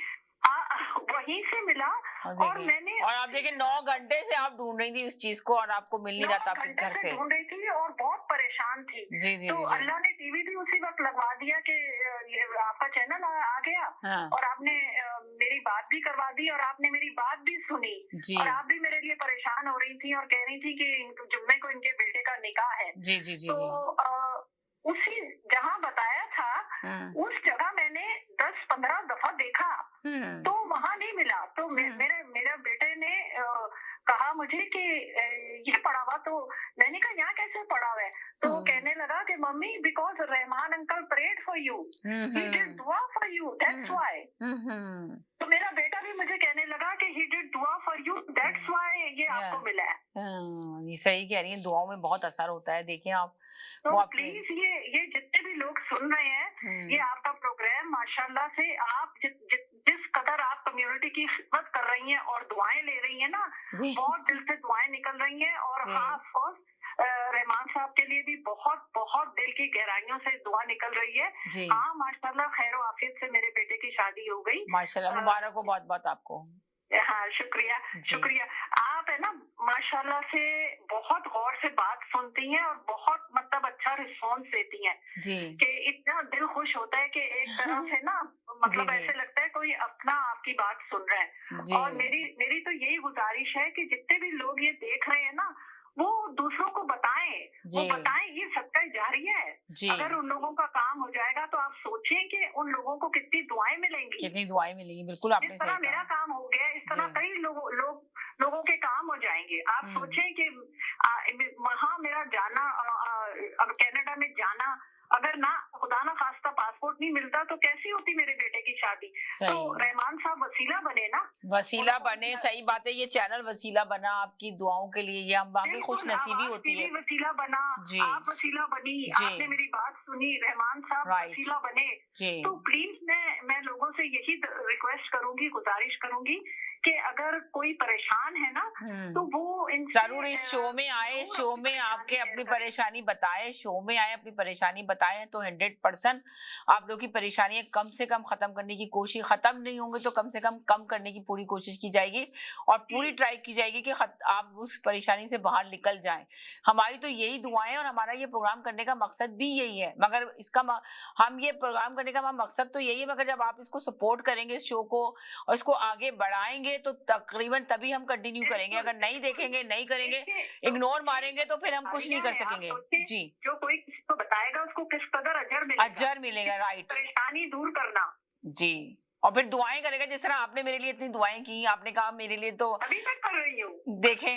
वहीं से मिला। और मैंने, और आप देखिए 9 घंटे से आप ढूंढ रही थी उस चीज को और आपको मिल नहीं रहा था आपके घर से। ढूंढ रही थी और बहुत परेशान थी। तो अल्लाह ने टीवी भी उसी वक्त लगवा दिया कि ये आपका चैनल आ गया। और आपने मेरी बात भी करवा दी और आपने मेरी बात भी सुनी। और आप भी मेरे लिए परेशान हो रही थी और कह रही थी कि जुम्मे को इनके बेटे का निकाह है। तो उसी जहाँ बताया था उस जगह मैंने 10-15 दफा देखा तो वहाँ नहीं मिला। तो मेरे बेटे ने कहा मुझे कि ये पड़ा हुआ, तो मैंने कहा यहाँ कैसे पड़ा हुआ है? तो वो कहने लगा कि mummy because Rahman uncle prayed for you, he did दुआ फॉर यू, दैट्स व्हाई। तो मेरा बेटा भी मुझे कहने लगा कि ही डिड दुआ फॉर यू, दैट्स व्हाई ये आपको मिला है। ये सही कह रही है, दुआओं में बहुत असर होता है। देखिए आप, तो प्लीज ये जितने भी लोग सुन रहे हैं, ये आपका प्रोग्राम माशाल्लाह से, आप जिस कदर आप कम्युनिटी की खिदमत कर रही हैं और दुआएं ले रही हैं ना, बहुत दिल से दुआएं निकल रही हैं। और हाँ, ऑफ कोर्स रहमान साहब के लिए भी बहुत बहुत दिल की गहराइयों से दुआ निकल रही है। हाँ माशाल्लाह, खैर आफियत से मेरे बेटे की शादी हो गई। माशाल्लाह, मुबारक हो बहुत बहुत आपको। हाँ शुक्रिया शुक्रिया। आप है ना माशाल्लाह से बहुत गौर से बात सुनती हैं और बहुत मतलब अच्छा रिस्पॉन्स देती हैं कि इतना दिल खुश होता है कि एक तरह से ना मतलब ऐसे लगता है कोई अपना आपकी बात सुन रहा है। और मेरी तो यही गुजारिश है कि जितने भी लोग ये देख रहे हैं ना, वो दूसरों को बताएं, ये सदका जारिया है। अगर उन लोगों का काम हो जाएगा तो आप सोचें कि उन लोगों को कितनी दुआएं मिलेंगी, बिल्कुल आपने जिस तरह मेरा काम हो गया इस तरह कई लोगों के काम हो जाएंगे। आप सोचें कि वहाँ मेरा जाना, अब कनाडा में जाना, अगर ना खुदा ना खास्ता पासपोर्ट नहीं मिलता तो कैसी होती मेरे बेटे की शादी। तो रहमान साहब वसीला बने ना, वसीला बने। सही बात है, ये चैनल वसीला बना आपकी दुआओं के लिए, ये हम भी खुश नसीबी होती है। वसीला बना, आप वसीला बनी, आपने मेरी बात सुनी, रहमान साहब वसीला बने। तो प्लीज मैं लोगों से यही रिक्वेस्ट करूंगी, गुजारिश करूंगी कि अगर कोई परेशान है ना तो वो जरूर इस शो में आए, शो में आपके अपनी परेशानी बताए, शो में आए अपनी परेशानी बताए तो 100% आप लोग की परेशानी कम से कम खत्म करने की कोशिश, खत्म नहीं होंगे तो कम से कम करने की पूरी कोशिश की जाएगी और पूरी ट्राई की जाएगी कि आप उस परेशानी से बाहर निकल जाएं। हमारी तो यही दुआएं और हमारा ये प्रोग्राम करने का मकसद भी यही है। मगर इसका हम ये प्रोग्राम करने का मकसद तो यही है, मगर जब आप इसको सपोर्ट करेंगे इस शो को और इसको आगे बढ़ाएंगे तो तकरीबन तभी हम कंटिन्यू करेंगे। अगर नहीं देखेंगे, नहीं करेंगे, इग्नोर मारेंगे तो फिर हम कुछ नहीं कर सकेंगे। जी, जो कोई किसी को बताएगा उसको किस कदर अजर मिलेगा। राइट, परेशानी दूर करना। जी, और फिर दुआएं करेगा जिस तरह आपने मेरे लिए इतनी दुआएं की, आपने कहा मेरे लिए, तो अभी तक कर रही हूँ। देखें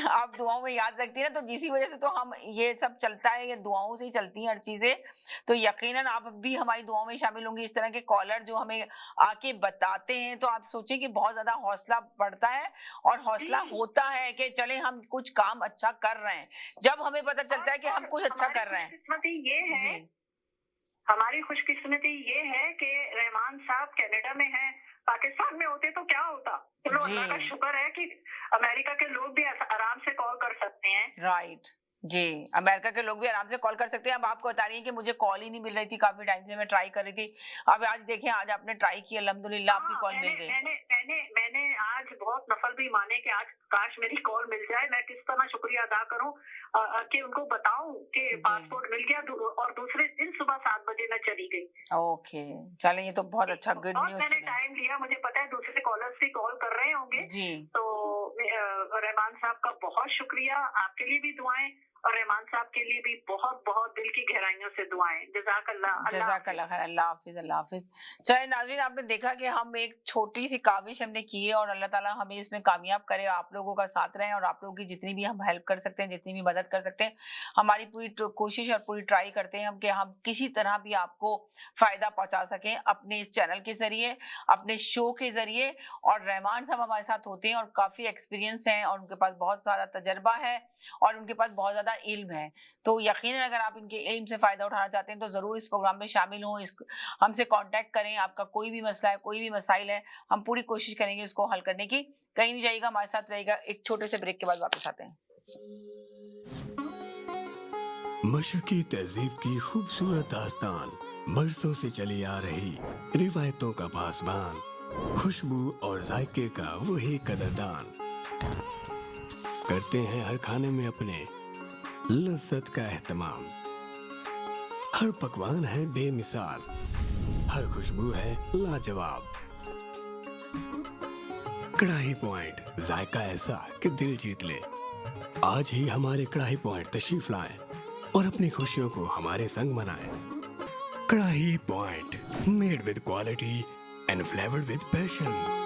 आप दुआओं में याद रखती है ना, तो जिसी वजह से तो हम ये सब चलता है, ये दुआओं से ही चलती हैं हर चीजें। तो यकीनन आप भी हमारी दुआओं में शामिल होंगी। इस तरह के कॉलर जो हमें आके बताते हैं तो आप सोचें कि बहुत ज्यादा हौसला बढ़ता है और हौसला होता है कि चले हम कुछ काम अच्छा कर रहे हैं। जब हमें पता चलता है कि हम कुछ अच्छा कर रहे हैं, किस्मती ये है, हमारी खुशकिस्मती ये है कि रहमान साहब कनाडा में हैं। पाकिस्तान में होते तो क्या होता। चलो अल्लाह का शुक्र है कि अमेरिका के लोग भी आराम से कॉल कर सकते हैं। राइट जी, अमेरिका के लोग भी आराम से कॉल कर सकते हैं। अब आपको बता रही है कि मुझे कॉल ही नहीं मिल रही थी, काफी टाइम से मैं ट्राई कर रही थी। अब आज देखिए, आज आपने ट्राई की, अल्हम्दुलिल्लाह आपकी कॉल मिल गई। मैंने आज बहुत नफल भी माने कि आज काश मेरी कॉल मिल जाए। मैं किस तरह शुक्रिया अदा करूं कि उनको बताऊं कि पासपोर्ट मिल गया और दूसरे दिन सुबह 7 बजे मैं चली गई। ओके, चलें, ये तो बहुत अच्छा गुड न्यूज़। मैंने टाइम लिया, मुझे पता है दूसरे कॉलर्स भी कॉल कर रहे होंगे जी। तो रहमान साहब का बहुत शुक्रिया, आपके लिए भी दुआएं और रहमान साहब के लिए भी बहुत बहुत दिल की गहराइयों से दुआएं। जज़ाकल्लाह। जज़ाकल्लाह खैर, अल्लाह हाफ़िज़, अल्लाह हाफ़िज़। चलिए नाज़रीन, आपने देखा कि हम एक छोटी-सी काविश हमने की है और अल्लाह ताला हमें इसमें कामयाब करे, आप लोगों का साथ रहें और आप लोगों की जितनी भी हम हेल्प कर सकते हैं, जितनी भी मदद कर सकते हैं, हमारी पूरी कोशिश और पूरी ट्राई करते हैं हम कि हम किसी तरह भी आपको फ़ायदा पहुँचा सकें अपने इस चैनल के ज़रिए, अपने शो के ज़रिए। और रहमान साहब हमारे साथ होते हैं और काफ़ी एक्सपीरियंस हैं और उनके पास बहुत सारा तजर्बा है और उनके पास बहुत ज़्यादा इल्म है। तो यकीनन अगर आप इनके इल्म से फ़ायदा उठाना चाहते हैं तो ज़रूर इस प्रोग्राम में शामिल हों, हमसे कॉन्टैक्ट करें। आपका कोई भी मसला है, कोई भी मसाइल है, हम पूरी कोशिश करेंगे इसको हल करने की। कहीं नहीं जाइएगा, हमारे साथ रहिएगा। एक छोटे से ब्रेक के बाद वापस आते हैं। मशरकी तहजीब की खूबसूरत दास्तान, बरसों से चली आ रही रिवायतों का पासबान, खुशबू और जायके का वही कदरदान, करते हैं हर खाने में अपने लज़्ज़त का एहतमाम। हर पकवान है बेमिसाल, हर खुशबू है लाजवाब। कढ़ाई पॉइंट, जायका ऐसा कि दिल जीत ले। आज ही हमारे कढ़ाई पॉइंट तशरीफ लाएं और अपनी खुशियों को हमारे संग मनाएं। कढ़ाई point, made with quality and flavoured with passion.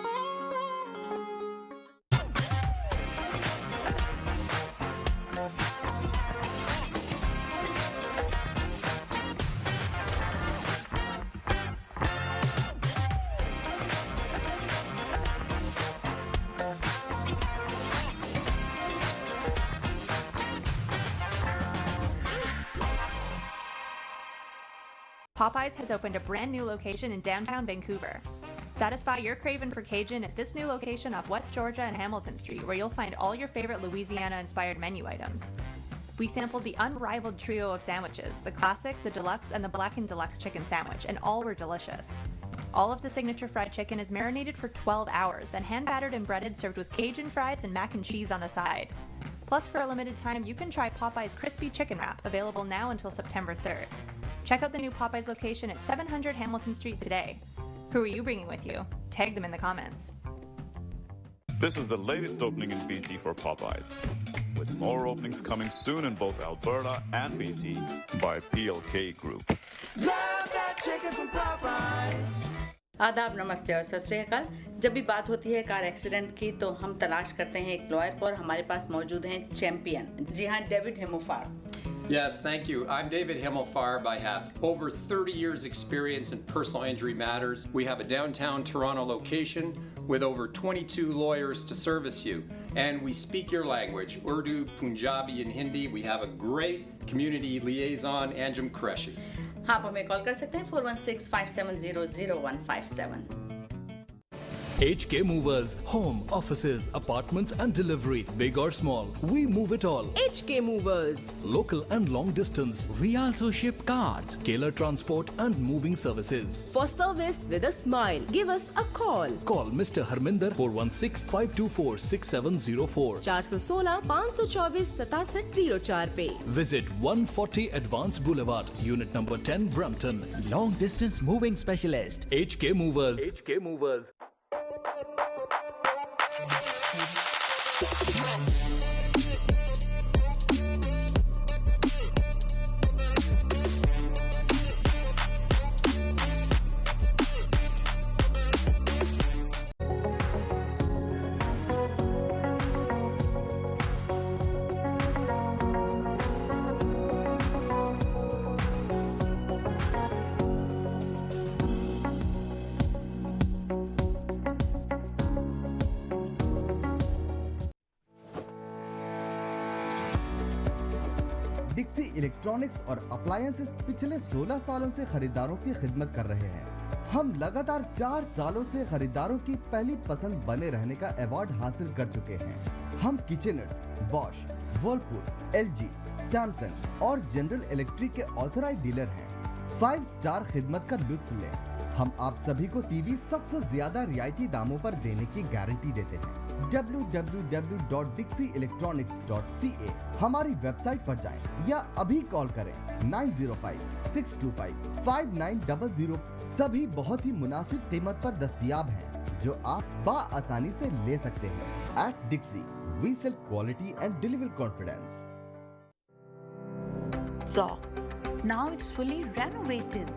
Popeyes has opened a brand new location in downtown Vancouver. Satisfy your craving for Cajun at this new location off West Georgia and Hamilton Street, where you'll find all your favorite Louisiana-inspired menu items. We sampled the unrivaled trio of sandwiches, the classic, the deluxe, and the blackened deluxe chicken sandwich, and all were delicious. All of the signature fried chicken is marinated for 12 hours, then hand-battered and breaded, served with Cajun fries and mac and cheese on the side. Plus, for a limited time, you can try Popeye's Crispy Chicken Wrap, available now until September 3rd. Check out the new Popeye's location at 700 Hamilton Street today. Who are you bringing with you? Tag them in the comments. This is the latest opening in BC for Popeyes, with more openings coming soon in both Alberta and BC by PLK Group. Love that chicken from Popeyes. आदाब, नमस्ते और सत श्री अकाल। जब भी बात होती है कार एक्सीडेंट की तो हम तलाश करते हैं एक लॉयर को और हमारे पास मौजूद हैं चैंपियन। जी हाँ, David हेमोफार। Yes, thank you. I'm David Himmelfarb. I have over 30 years experience in personal injury matters. We have a downtown Toronto location with over 22 lawyers to service you. And we speak your language, Urdu, Punjabi, and Hindi. We have a great community liaison, Anjum Qureshi. आप हमें call कर सकते हैं 416-570-0157. HK Movers, home, offices, apartments and delivery, big or small, we move it all. HK Movers. Local and long distance, we also ship cars, Keller Transport and moving services. For service with a smile, give us a call. Call Mr. Harminder 416-524-6704. 416-524-6704 पे. Visit 140 Advance Boulevard, Unit number 10, Brampton. Long distance moving specialist. HK Movers. HK Movers. Dixie electronics और appliances पिछले 16 सालों से खरीदारों की खिदमत कर रहे हैं। हम लगातार 4 सालों से खरीदारों की पहली पसंद बने रहने का अवार्ड हासिल कर चुके हैं। हम किचनर्स, बॉश, वर्लपूल, एलजी, सैमसंग और जनरल इलेक्ट्रिक के ऑथराइज्ड डीलर हैं। 5 स्टार खिदमत का लुत्फ लें। हम आप सभी को टीवी सबसे ज्यादा रियायती दामों पर देने की गारंटी देते हैं। www.dixieelectronics.ca हमारी वेबसाइट पर जाएं या अभी कॉल करें 905-625-5900। सभी बहुत ही मुनासिब कीमत पर दस्तयाब हैं जो आप बाआसानी से ले सकते हैं। At Dixie, we sell quality and deliver confidence. Zoc. Now it's fully renovated.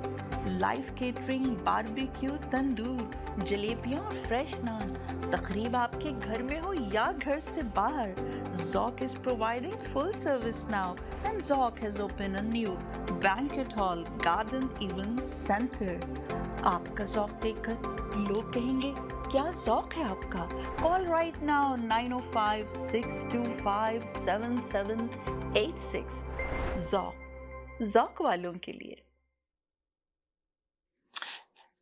Live catering, barbecue, तंदूर, जलेबियाँ और फ्रेश नान. तकरीब आपके घर में हो या घर से बाहर, Zoc is providing full service now, and Zoc has opened a new banquet hall, garden event center. आपका Zoc देखकर लोग कहेंगे क्या Zoc है आपका? Call right now 905-625-7786. Zoc वालों के लिए.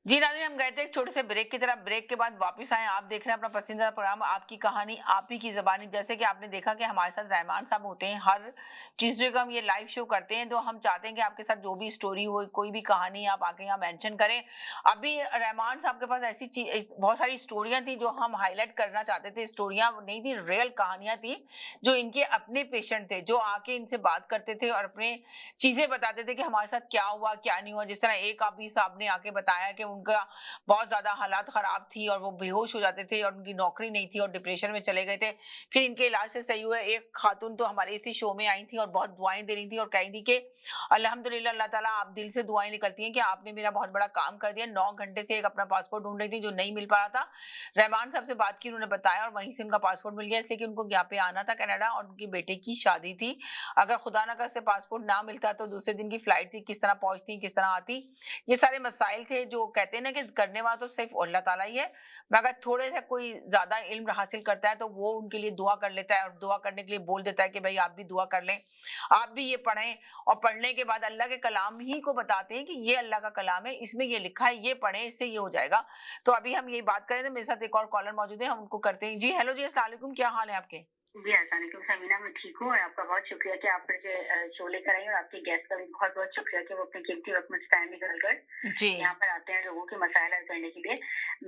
जी नाज़रीन, हम गए थे एक छोटे से ब्रेक की तरफ. ब्रेक के बाद वापस आए. आप देख रहे हैं अपना पसंदीदा प्रोग्राम आपकी कहानी आप ही की ज़बानी. जैसे कि आपने देखा कि हमारे साथ रहमान साहब होते हैं. हर चीज़ों का हम ये लाइव शो करते हैं, तो हम चाहते हैं कि आपके साथ जो भी स्टोरी हो, कोई भी कहानी आप आके यहाँ मेंशन करें. अभी रहमान साहब के पास ऐसी चीज बहुत सारी स्टोरियाँ थी जो हम हाईलाइट करना चाहते थे. स्टोरियाँ नहीं थी, रियल कहानियाँ थी जो इनके अपने पेशेंट थे, जो आके इनसे बात करते थे और अपने चीज़ें बताते थे कि हमारे साथ क्या हुआ क्या नहीं हुआ. जिस तरह एक अभी साहब ने आके बताया कि उनका बहुत ज्यादा हालात खराब थी और वो बेहोश हो जाते थे और उनकी नौकरी नहीं थी और डिप्रेशन में चले गए थे. फिर इनके इलाज से सही हुए. एक खातून तो हमारे इसी शो में आई थी और बहुत दुआएं दे रही थी और कह रही थी कि अल्हम्दुलिल्लाह, अल्लाह ताला, आप दिल से दुआएं निकलती हैं कि आपने मेरा बहुत बड़ा काम कर दिया. 9 घंटे से एक अपना पासपोर्ट ढूंढ रही थी जो नहीं मिल पा रहा था. रहमान साहब से बात की, उन्होंने बताया और वहीं से उनका पासपोर्ट मिल गया, इसलिए कि उनको यहाँ पे आना था कनाडा और उनकी बेटे की शादी थी. अगर खुदा न खास्ते पासपोर्ट ना मिलता तो दूसरे दिन की फ्लाइट थी, किस तरह पहुंचती, किस तरह आती. ये सारे मसाइल थे जो कहते हैं ना कि करने वाला तो सिर्फ अल्लाह ताला ही है, मगर थोड़े से कोई ज्यादा इल्म हासिल करता है तो वो उनके लिए दुआ कर लेता है और दुआ करने के लिए बोल देता है कि भाई आप भी दुआ कर लें, आप भी ये पढ़ें. और पढ़ने के बाद अल्लाह के कलाम ही को बताते हैं कि ये अल्लाह का कलाम है, इसमें ये लिखा है, ये पढ़ें, इससे ये हो जाएगा. तो अभी हम यही बात करें. मेरे साथ एक और कॉलर मौजूद है, हम उनको करते हैं. जी हेलो जी, अस्सलाम वालेकुम, क्या हाल है आपके? जी अस्सलाम समीना, मैं ठीक हूँ और आपका बहुत शुक्रिया कि आप मुझे शो लेकर आई और आपके गेस्ट का भी बहुत बहुत शुक्रिया कि वो अपने कीमती वक्त में टाइम निकाल कर जी यहाँ पर आते हैं लोगों के मसाइल हल करने के लिए.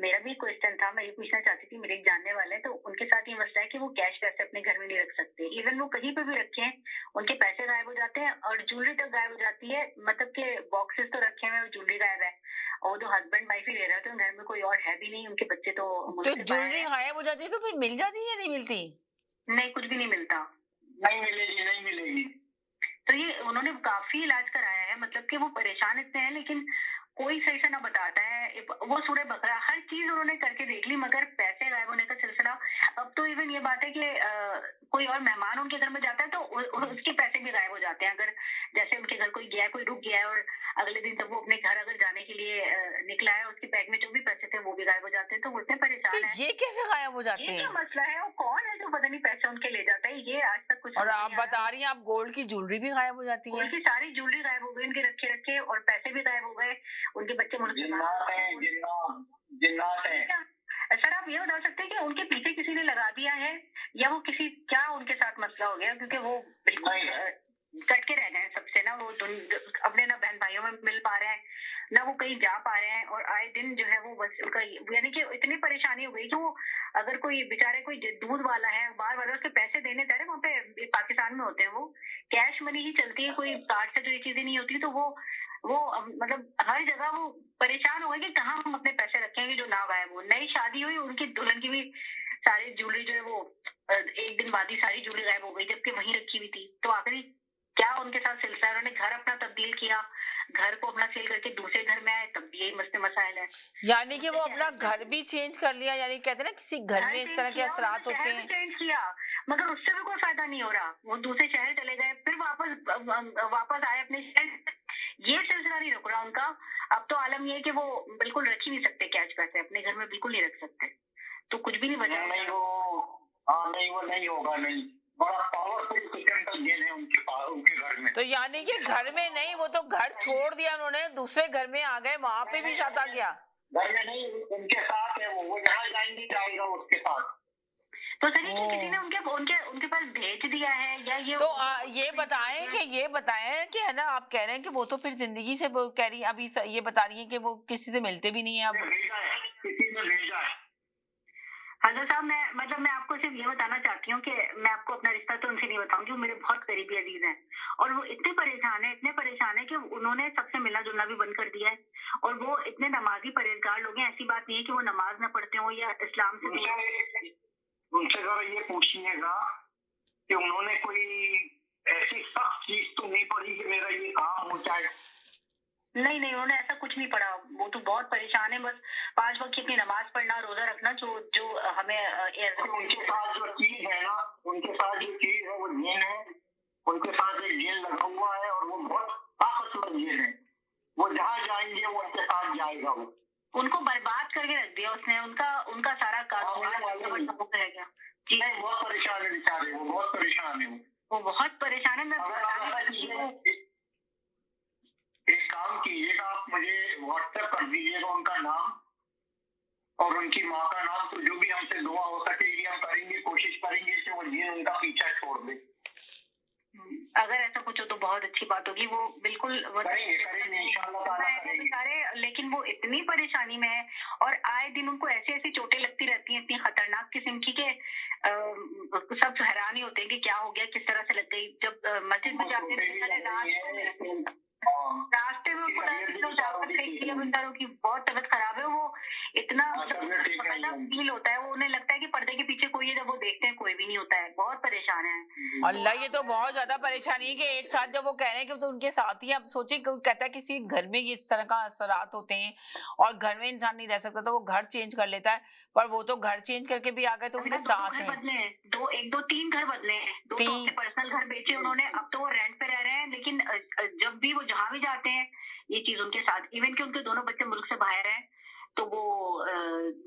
मेरा भी क्वेश्चन था, मैं ये पूछना चाहती थी, मेरे एक जानने वाले हैं तो उनके साथ ये मसला है कि वो कैश पैसे अपने घर में नहीं रख सकते. इवन वो कहीं पर भी रखे हैं उनके पैसे गायब हो जाते हैं और ज्वेलरी तक गायब हो जाती है. मतलब के बॉक्सेस तो रखे हुए, ज्वेलरी गायब है और जो हस्बैंड वाइफ ही रह रहे थे घर में, कोई और है भी नहीं, उनके बच्चे तो ज्वेलरी गायब हो जाती है तो फिर मिल जाती है या नहीं मिलती? नहीं, कुछ भी नहीं मिलता. नहीं मिलेगी, नहीं मिलेगी. तो ये उन्होंने काफी इलाज कराया है, मतलब कि वो परेशान इतने हैं लेकिन कोई सही से ना बताता है. वो सूरह बकरा हर चीज उन्होंने करके देख ली मगर पैसे गायब होने का सिलसिला. अब तो इवन ये बात है कि कोई और मेहमान उनके घर में जाता है तो उसके पैसे भी गायब हो जाते हैं. अगर जैसे उनके घर कोई गया, कोई रुक गया है और अगले दिन जब वो अपने घर अगर जाने के लिए निकला है, उसके बैग में जो भी पैसे थे वो भी गायब हो जाते हैं. तो वो इतने परेशान है. ये कैसे गायब हो जाते हैं? ये क्या मसला है? वो कौन है जो पता नहीं पैसे उनके ले जाता है? ये आज तक कुछ. और आप बता रही हैं आप गोल्ड की ज्वेलरी भी गायब हो जाती है? उनकी सारी ज्वेलरी गायब हो गई, उनके रखे रखे, और पैसे भी गायब हो गए. उनके बच्चे मुल्क जिन्नात है. सर आप ये बता सकते हैं कि उनके पीछे किसी ने लगा दिया है या वो किसी, क्या उनके साथ मसला हो गया? क्योंकि वो बिल्कुल कट के रह गए हैं सबसे ना. वो अपने ना बहन भाइयों में मिल पा रहे हैं ना वो कहीं जा पा रहे हैं और आए दिन जो है वो बस उनका यानी कि इतनी परेशानी हो गई कि वो अगर कोई बेचारे कोई दूध वाला है बार बार उसके पैसे देने जा रहे हैं, वहाँ पे पाकिस्तान में होते हैं वो कैश मनी ही चलती है, कोई कार्ड से जो ये चीजें नहीं होती. तो वो मतलब हर जगह वो परेशान हो गए कि कहाँ हम अपने पैसे रखेंगे जो ना गायब हो. नई शादी हुई, उनकी दुल्हन की भी सारी ज्वेलरी जो है वो एक दिन बाद ही सारी ज्वेलरी गायब हो गई जबकि वहीं रखी हुई थी. तो आखिरी क्या उनके साथ सिलसिला? उन्होंने घर अपना तब्दील किया, घर को अपना सेल करके दूसरे घर में आए, तब भी यही मसले मसाइल है. यानी कि वो अपना घर भी चेंज कर लिया, यानी कहते हैं ना किसी घर में इस तरह के असरात होते हैं. चेंज किया मगर उससे भी कोई फायदा नहीं हो रहा. वो दूसरे शहर चले गए, फिर वापस आए अपने शहर. ये सिलसिला नहीं रुक रहा उनका. अब तो आलम ये है कि वो बिल्कुल रख ही नहीं सकते कैश पैसे, अपने घर में बिल्कुल नहीं रख सकते. तो कुछ भी नहीं बचा. नहीं वो नहीं होगा. नहीं, बड़ा पावरफुल सिस्टम गेन है उनके घर में. तो यानी कि घर में नहीं, वो तो घर छोड़ दिया उन्होंने, दूसरे घर में आ गए, वहाँ पे भी साथ आ गया. घर में नहीं, उनके साथ है वो जहाँ जाएंगे जाएगा उसके साथ. तो सर किसी ने उनके पास भेज दिया है या ये? तो ये बताएं कि है ना, आप कह रहे हैं कि वो तो फिर जिंदगी से वो कह रही है, अभी ये बता रही है कि वो किसी से मिलते भी नहीं है. अब किसी ने भेजा है. हजरत साहब, मैं आपको सिर्फ ये बताना चाहती हूँ कि मैं आपको अपना रिश्ता तो उनसे नहीं बताऊंगी, वो मेरे बहुत करीबी अजीज हैं और वो इतने परेशान है कि उन्होंने सबसे मिलना जुलना भी बंद कर दिया है. और वो इतने नमाजी परहेजगार लोग हैं, ऐसी बात नहीं है कि वो नमाज ना पढ़ते हो या इस्लाम से. उनसे जरा ये पूछिएगा कि उन्होंने कोई ऐसी सख्त चीज तो नहीं पड़ी कि मेरा ये काम हो जाए? नहीं नहीं, उन्होंने ऐसा कुछ नहीं पढ़ा। वो तो बहुत परेशान है, बस 5 वक्त की अपनी नमाज पढ़ना, रोजा रखना, जो हमें तो उनके साथ जो चीज है ना, उनके साथ जो चीज है वो जिन है, उनके साथ एक जिन लगा हुआ है और वो बहुत ताकतवर जिन है। वो जहाँ जाएंगे वो उनके साथ जाएगा। वो उनको बर्बाद करके रख दिया उसने, उनका सारा काम रह गया जी। नहीं, बहुत परेशान है बेचारे, वो बहुत परेशान है। वो बहुत परेशान है। मैं एक काम कीजिएगा, आप मुझे व्हाट्सएप कर दीजिएगा उनका नाम और उनकी माँ का नाम, तो जो भी हमसे दुआ हो सकेगी हम करेंगे, कोशिश करेंगे कि वो जिन उनका पीछा छोड़ दे। अगर ऐसा कुछ हो तो बहुत अच्छी बात होगी। वो बिल्कुल करेंगे इंशाल्लाह। बेचारे, लेकिन वो इतनी परेशानी में है और आए दिन उनको ऐसी ऐसी चोटें लगती रहती हैं, इतनी खतरनाक किस्म की के सब हैरान ही होते हैं कि क्या हो गया, किस तरह से लग गई। जब मस्जिद में जाते हैं रास्ते में बेचारों की बहुत तबीयत खराब है। वो इतना फील होता है, वो उन्हें लगता है कि पर्दे के पीछे कोई है, जब वो देखते हैं कोई भी नहीं होता है। बहुत परेशान है। अल्लाह, ये तो बहुत ज्यादा परेशानी है कि एक साथ जब वो कह रहे हैं कि तो उनके साथ ही, आप सोचिए कोई कहता है किसी घर में ये इस तरह का असरात होते हैं और घर में इंसान नहीं रह सकता तो वो घर चेंज कर लेता है, पर वो तो घर चेंज करके भी आ गए तो उनके साथ हैं। तीन घर बदले हैं। दो तो अपने पर्सनल घर बेचे उन्होंने, अब तो वो रेंट पे रह रहे हैं। लेकिन जब भी वो जहाँ भी जाते हैं ये चीज उनके साथ, इवन कि उनके दोनों बच्चे मुल्क से बाहर हैं, तो वो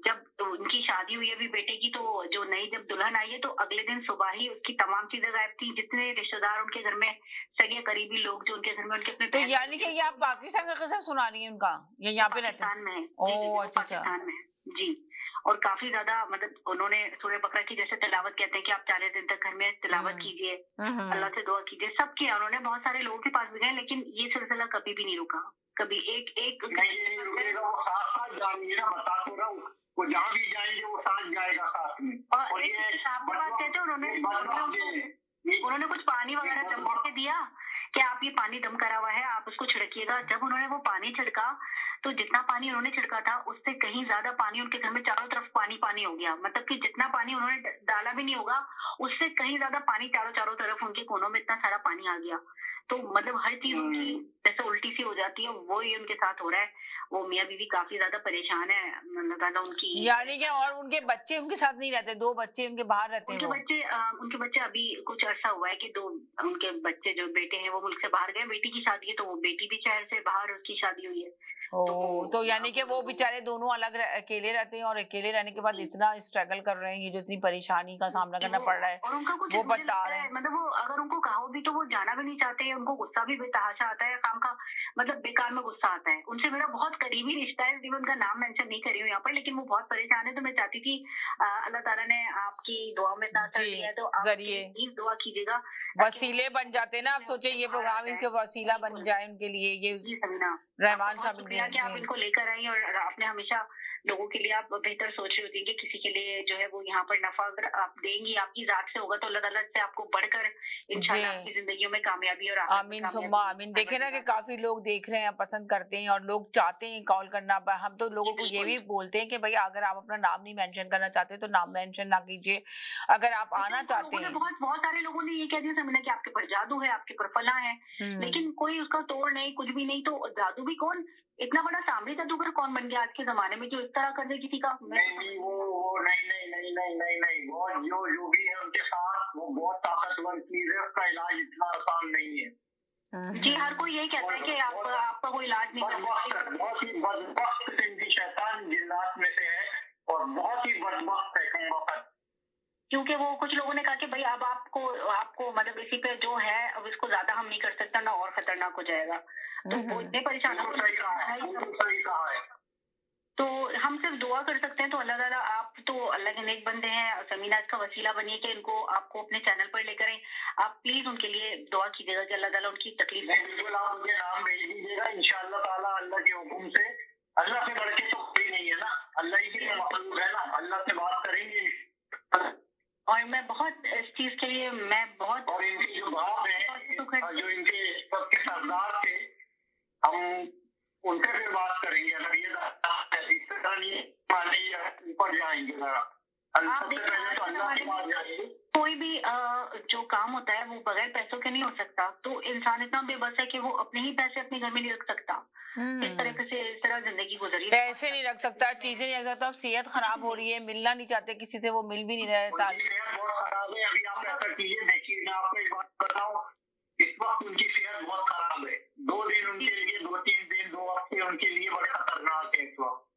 जब उनकी शादी हुई है अभी बेटे की, तो जो नई जब दुल्हन आई है तो अगले दिन सुबह ही उसकी तमाम चीजें गायब थी। जितने रिश्तेदार उनके घर में, सगे करीबी लोग जो उनके घर में, उनके अपने, तो यानी कि ये आप पाकिस्तान का किस्सा सुना रही हैं उनका, ये यहाँ पे रहते हैं? ओह अच्छा पाकिस्तान में जी। और काफी ज्यादा मतलब उन्होंने सूरह बकरा की जैसे तिलावत कहते हैं कि आप 40 दिन तक घर में तिलावत कीजिए, अल्लाह से दुआ कीजिए, सब किया उन्होंने। बहुत सारे लोगों के पास भी गए, लेकिन ये सिलसिला कभी भी नहीं रुका। कभी एक नहीं रुकेगा, वो साथ साथ जाएंगे ना, बता तो रहा हूँ। वो जहाँ भी जाएंगे वो साथ जाएगा साथ में। और ये बात कहते उन्होंने कुछ पानी वगैरह दम करके दिया कि आप ये पानी दम करा हुआ है, आप उसको छिड़किएगा। जब उन्होंने वो पानी छिड़का तो जितना पानी उन्होंने छिड़का था उससे कहीं ज्यादा पानी उनके घर में चारों तरफ पानी हो गया। मतलब कि जितना पानी उन्होंने डाला भी नहीं होगा उससे कहीं ज्यादा पानी चारों तरफ उनके कोनों में इतना सारा पानी आ गया। तो मतलब हर चीज उनकी जैसे उल्टी सी हो जाती है, वो ये उनके साथ हो रहा है। वो मियाँ बीवी काफी ज्यादा परेशान है, मतलब उनकी। यानी कि और उनके बच्चे उनके साथ नहीं रहते, 2 बच्चे उनके बाहर रहते हैं। उनके बच्चे अभी कुछ अर्सा हुआ है कि 2 उनके बच्चे जो बेटे हैं वो मुल्क से बाहर गए। बेटी की शादी है तो वो बेटी भी शहर से बाहर उसकी शादी हुई है। तो यानी कि वो बेचारे दोनों अलग अकेले रहते हैं और अकेले रहने के बाद इतना स्ट्रगल कर रहे हैं, ये जो इतनी परेशानी का सामना करना पड़ रहा है। और उनका कुछ वो बता रहे हैं, मतलब वो अगर उनको कहो भी तो वो जाना भी नहीं चाहते। उनको गुस्सा भी बेतहाशा आता है, काम का मतलब बेकार में गुस्सा आता है। उनसे मेरा बहुत करीबी रिश्ता है, इसलिए उनका नाम मेंशन नहीं करी हूँ यहाँ पर, लेकिन वो बहुत परेशान है। तो मैं चाहती थी अल्लाह ताला ने आपकी दुआ में ताकत दिया है, तो आप प्लीज दुआ कीजिएगा। वसीले बन जाते ना, आप सोचे ये प्रोग्राम इसके वसीला बन जाए उनके लिए। ये रहमान साहब कि आप इनको लेकर आई और आपने हमेशा लोगों के लिए आप बेहतर सोच रही होती है कि किसी के लिए जो है वो यहाँ पर नफा अगर आप देंगी आपकी जात से होगा तो अल्लाह ताला से आपको बढ़कर इंशाल्लाह आपकी जिंदगियों में कामयाबी और आमीन सुम्मा आमीन। देखे ना कि काफी लोग देख रहे हैं, पसंद करते हैं और लोग चाहते हैं कॉल करना। हम तो लोगों को ये भी बोलते हैं कि भाई अगर आप अपना नाम नहीं मेंशन करना चाहते तो नाम मेंशन ना कीजिए। अगर आप आना चाहते हैं, बहुत सारे लोगों ने ये कह दिया समझना कि आपके पर जादू है, आपके पर फला है, लेकिन कोई उसका तोड़ नहीं, कुछ भी नहीं। तो जादू भी कौन, इतना बड़ा सामने जादूगर कौन बन गया आज के जमाने में जो इस तरह कर दे किसी का? नहीं वो नहीं वो जो भी है उनके साथ वो बहुत ताकतवर चीज है, उसका इलाज इतना आसान नहीं है। जी हर कोई यही कहता है कि आपका कोई इलाज नहीं है। बहुत ही बदबख्त किस्म की शैतान जिन्नात में से है और बहुत ही बदबख्त है कमबख्त। क्योंकि वो कुछ लोगों ने कहा कि भाई अब आपको मतलब इसी पे जो है अब इसको ज्यादा हम नहीं कर सकते ना, और खतरनाक हो जाएगा। तो वो इतने परेशान है। तो हम सिर्फ दुआ कर सकते हैं। तो अल्लाह ताला, आप तो अल्लाह के नेक बंदे हैं, समीना का वसीला बनिए कि इनको आपको अपने चैनल पर लेकर आए। आप प्लीज उनके लिए दुआ कीजिएगा कि अल्लाह ताला उनकी तकलीफ बिल्कुल आप उनके नाम भेज दीजिएगा इंशाअल्लाह ताला। अल्लाह के हुक्म से, अल्लाह से बढ़ के तो कोई नहीं है ना, अल्लाह ही की मखलूक है ना, अल्लाह से बात करेंगे। और मैं बहुत इस चीज के लिए मैं बहुत, और इनके जो बाप है जो इनके सबके सरदार थे, हम उनसे फिर बात करेंगे। अगर ये ऊपर जाएंगे, सबसे पहले तो अल्लाह के पास जाएंगे। कोई भी जो काम होता है वो बगैर पैसों के नहीं हो सकता। तो इंसान इतना बेबस है कि वो अपने ही पैसे अपने घर में नहीं रख सकता। इस तरह जिंदगी गुजरी। पैसे नहीं रख सकता, चीजें नहीं रख सकता, अब सेहत खराब हो रही है, मिलना नहीं चाहते किसी से, वो मिल भी नहीं रहे। बहुत खराब है। अभी आप ऐसा कीजिए, देखिए मैं आपको एक बात बताऊं, इस वक्त उनकी सेहत बहुत खराब है। 2 दिन उनके लिए, 2-3 दिन, 2 हफ्ते उनके लिए बड़े खतरनाक है इस वक्त।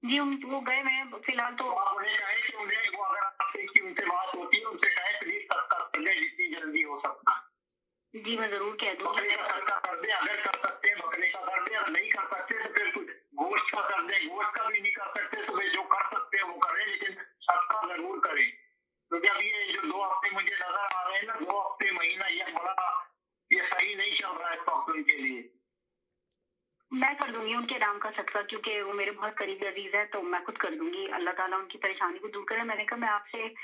जी वो गए हुए फिलहाल। तो आप उन्हें कहें कि उन्हें वो अगर आपसे उनसे बात होती है, उनसे कहें प्लीज सस्ता कर दे जितनी जल्दी हो सकता है। जी मैं जरूर कह दूँ। बकरे का सस्ता कर दे, अगर कर सकते हैं बकरे का कर दे, अगर नहीं कर सकते तो फिर कुछ गोश्त का कर दे। गोश्त का भी नहीं कर सकते तो वे जो कर सकते हैं वो करें, लेकिन सस्ता जरूर करें। क्योंकि अब ये जो 2 हफ्ते मुझे नजर आ रहे हैं ना, 2 हफ्ते महीना, ये सही नहीं चल रहा है इस वक्त उनके लिए। मैं कर दूंगी उनके नाम का सदका, क्योंकि वो मेरे बहुत करीबी अजीज है, तो मैं खुद कर दूंगी। अल्लाह ताला उनकी परेशानी को दूर करे। मैंने कहा मैं आपसे